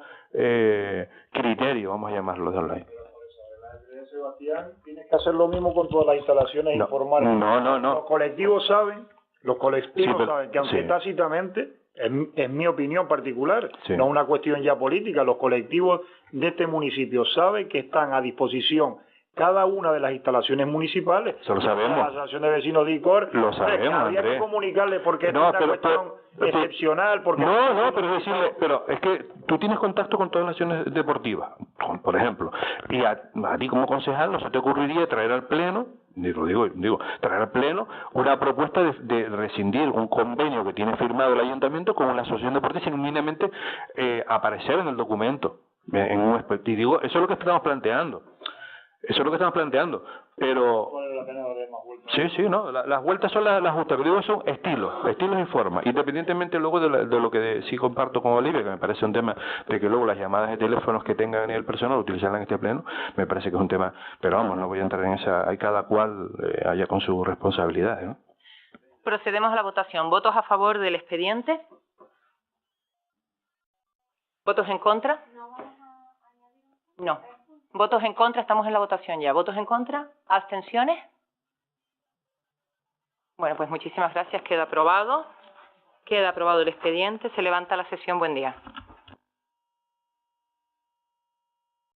criterio, vamos a llamarlo de online. Sebastián, tienes que hacer lo mismo con todas las instalaciones informales. No. Los colectivos saben que aunque tácitamente, en mi opinión particular, no es una cuestión ya política, los colectivos de este municipio saben que están a disposición cada una de las instalaciones municipales. Eso lo sabemos. La Asociación de Vecinos de ICOR, lo sabemos, habría que comunicarle porque es una cuestión excepcional. Porque pero es decirle, pero es que tú tienes contacto con todas las acciones deportivas, por ejemplo, y a ti como concejal no se te ocurriría traer al pleno, traer al pleno una propuesta de rescindir un convenio que tiene firmado el ayuntamiento con la asociación deportiva sin mínimamente aparecer en el documento. Y digo, eso es lo que estamos planteando. Pero las vueltas son las justas, pero digo, son estilos y formas, independientemente luego de lo que sí comparto con Olivia, que me parece un tema de que luego las llamadas de teléfonos que tengan el personal utilizarlas en este pleno, me parece que es un tema, pero vamos, no voy a entrar en esa, hay cada cual allá con sus responsabilidades, ¿no? Procedemos a la votación. ¿Votos a favor del expediente? ¿Votos en contra? No. ¿Votos en contra? Estamos en la votación ya. ¿Votos en contra? ¿Abstenciones? Bueno, pues muchísimas gracias. Queda aprobado. Queda aprobado el expediente. Se levanta la sesión. Buen día.